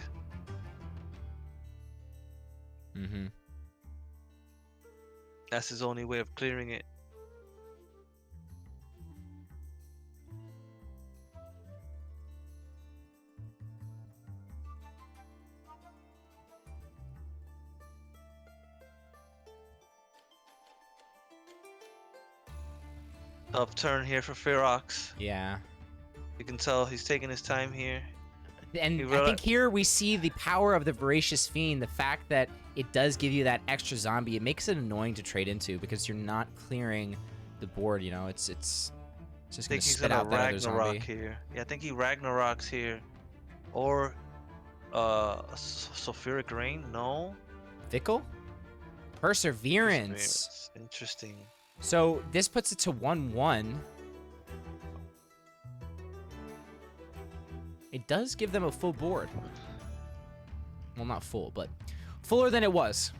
Mm-hmm. That's his only way of clearing it. Tough turn here for Ferox. Yeah. You can tell he's taking his time here. And I think here we see the power of the Voracious Fiend. The fact that it does give you that extra zombie, it makes it annoying to trade into because you're not clearing the board. You know, it's just gonna spit out that other zombie. Here. Yeah, I think he Ragnarok's here, or Sulfuric Rain. No. Fickle. Perseverance. Interesting. So this puts it to 1-1. It does give them a full board. Well, not full, but fuller than it was.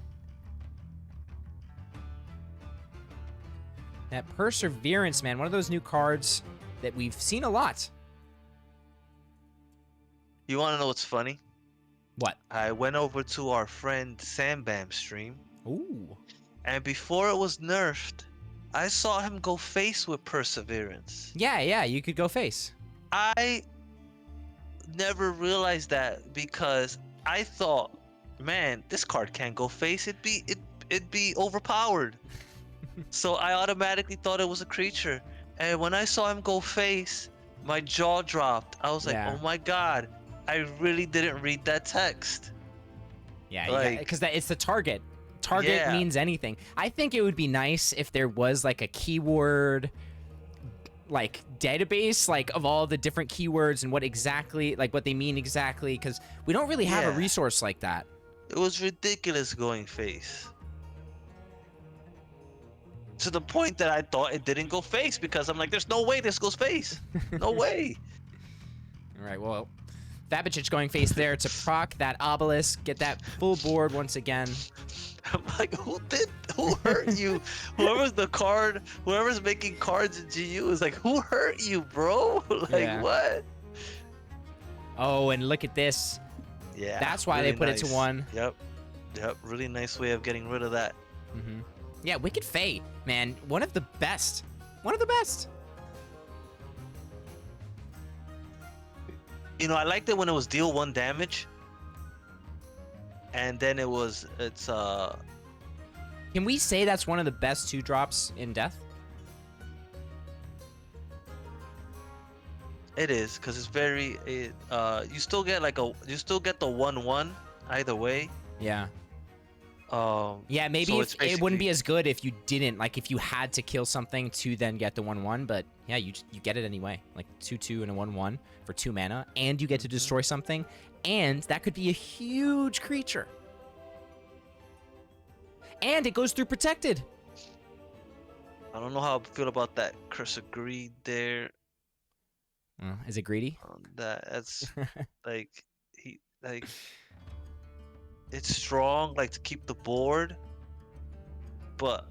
That Perseverance, man, one of those new cards that we've seen a lot. You want to know what's funny? What? I went over to our friend Sam Bam stream, Ooh. and before it was nerfed, I saw him go face with Perseverance. Yeah, yeah, you could go face. I never realized that because I thought, man, this card can't go face. It'd be overpowered. So I automatically thought it was a creature. And when I saw him go face, my jaw dropped. I was like, Yeah. oh my god, I really didn't read that text. Yeah, you got, Like, because that it's the target. Target yeah, means anything. I think it would be nice if there was like a keyword like database like of all the different keywords and what exactly like what they mean exactly, because we don't really have a yeah. resource like that. It was ridiculous going face. To the point that I thought it didn't go face because I'm like, there's no way this goes face. No way. All right, well, Fabicic going face there to proc that obelisk, get that full board once again. I'm like, who hurt you? Whoever's making cards in GU is like, who hurt you, bro? Like, Yeah. what? Oh, and look at this. Yeah. That's why they put it to 1. Yep. Yep. Really nice way of getting rid of that. Mm-hmm. Yeah, Wicked Fae, man, one of the best. One of the best. You know, I liked it when it was deal 1 damage. And then Can we say that's one of the best 2-drops in Death? it is, because it's very you still get the 1/1 either way. Yeah. Yeah, So maybe it's it wouldn't be basically- as good if you didn't, like if you had to kill something to then get the 1/1, but yeah, you get it anyway. Like 2/2 and a 1/1 for 2 mana, and you get to destroy something, and that could be a huge creature. And it goes through protected. I don't know how I feel about that Curse of Greed there. Is it greedy? That's like it's strong, like to keep the board, but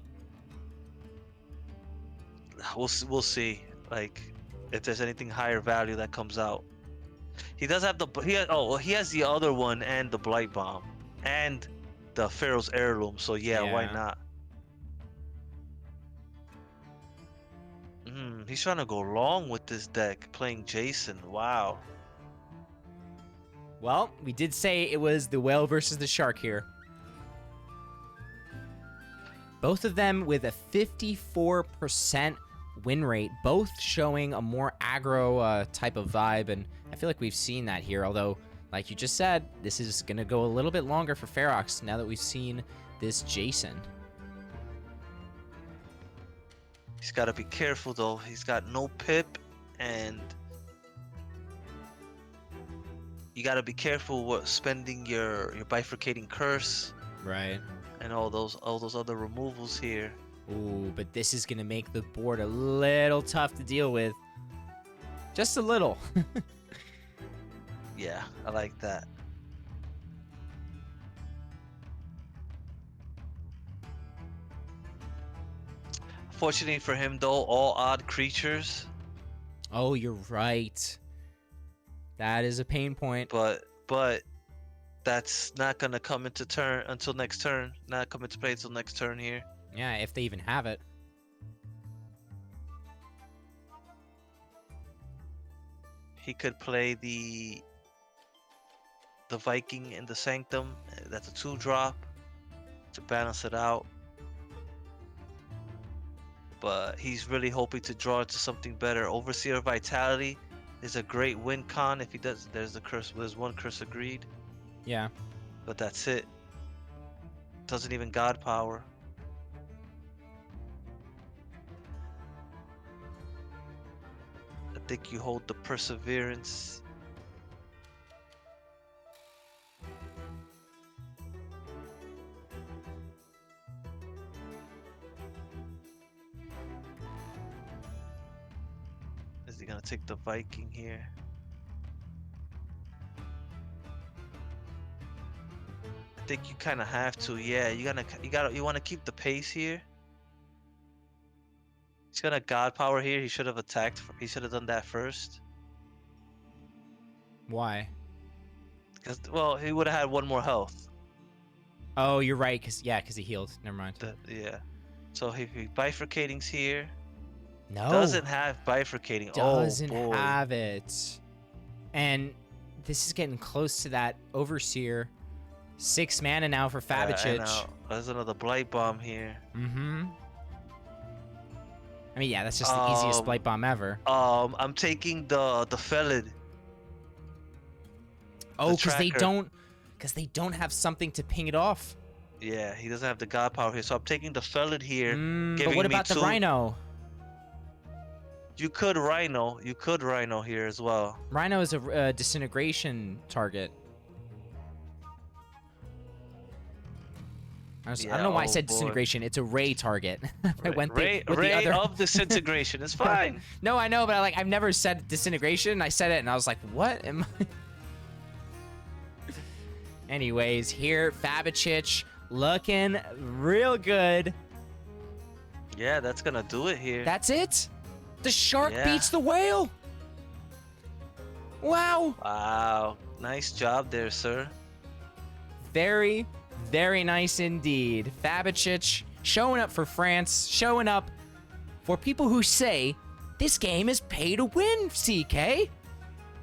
we'll see. Like if there's anything higher value that comes out. He does have he has the other one and the Blight Bomb and the Pharaoh's Heirloom. So yeah, why Yeah. not? He's trying to go long with this deck, playing Jason. Wow. Well, we did say it was the whale versus the shark here. Both of them with a 54% win rate, both showing a more aggro type of vibe, and I feel like we've seen that here, although, like you just said, this is going to go a little bit longer for Ferox now that we've seen this Jason. He's got to be careful though. He's got no pip, and you got to be careful with spending your bifurcating curse Right. and all those other removals here. Ooh, but this is going to make the board a little tough to deal with. Just a little. Yeah, I like that. Fortunately for him though, all odd creatures, Oh, you're right. That is a pain point. but that's not gonna come into turn until next turn. Not come into play until next turn here. Yeah, if they even have it. He could play the Viking in the Sanctum. That's a 2-drop to balance it out. But he's really hoping to draw into something better. Overseer Vitality is a great win con if he does. There's one Curse of Greed, Yeah. but that's it. Doesn't even God Power. I think you hold the Perseverance. Is he gonna take the Viking here? I think you kind of have to. Yeah, you want to keep the pace here. He's gonna God Power here. He should have attacked. He should have done that first. Why? Cause well, he would have had one more health. Oh, you're right. Cause he healed. Never mind. Yeah. So he bifurcating's here. No. Doesn't have bifurcating. Doesn't Oh boy. have it. And this is getting close to that Overseer. 6 mana now for Fabicic. There's another Blight Bomb here. Mm-hmm. I mean, yeah, that's just the easiest Blight Bomb ever. I'm taking the Felid. Oh, because they don't have something to ping it off. Yeah, he doesn't have the God Power here, so I'm taking the Felid here. But what about the Rhino? You could Rhino. You could Rhino here as well. Rhino is a disintegration target. I don't know why I said disintegration. It's a ray target. I went ray of disintegration. It's fine. No, I know, but I've never said disintegration. I said it, and I was like, what am I? Anyways, here, Fabicic looking real good. Yeah, that's gonna do it here. That's it? The shark beats the whale. Wow. Wow. Nice job there, sir. Very, very nice indeed. Fabicic showing up for France, showing up for people who say this game is pay to win, CK.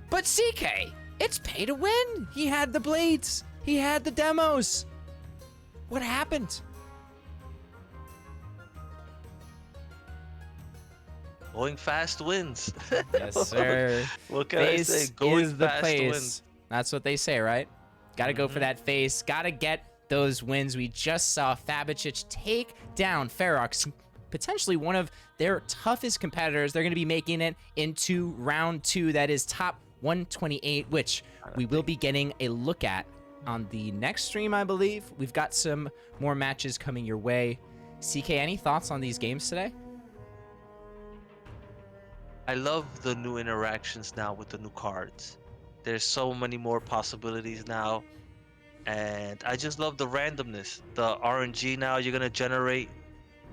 But CK, it's pay to win. He had the blades. He had the demos. What happened? Going fast wins. Yes, sir. What can I say? Going is the fast place. wins. That's what they say, right? Got to go for that face. Got to get those wins. We just saw Fabicic take down Ferox, potentially one of their toughest competitors. They're going to be making it into round 2. That is top 128, which we will be getting a look at on the next stream, I believe. We've got some more matches coming your way. CK, any thoughts on these games today? I love the new interactions now with the new cards. There's so many more possibilities now. And I just love the randomness. The RNG now you're going to generate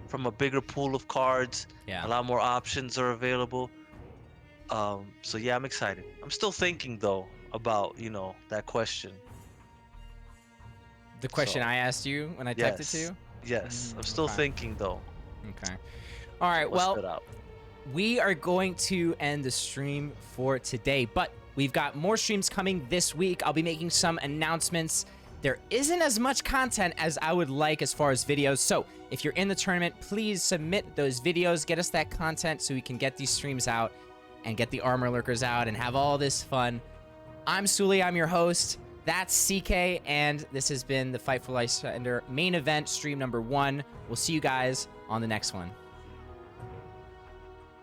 from a bigger pool of cards. Yeah. A lot more options are available. So yeah, I'm excited. I'm still thinking though about, that question. The question I asked you when I typed it to you? Yes. I'm still thinking though. Okay. All right. Well, we are going to end the stream for today, but we've got more streams coming this week. I'll be making some announcements. There isn't as much content as I would like as far as videos. So if you're in the tournament, please submit those videos. Get us that content so we can get these streams out and get the armor lurkers out and have all this fun. I'm Sewlie. I'm your host. That's CK, and this has been the Fight for Lysander main event, stream number 1. We'll see you guys on the next one.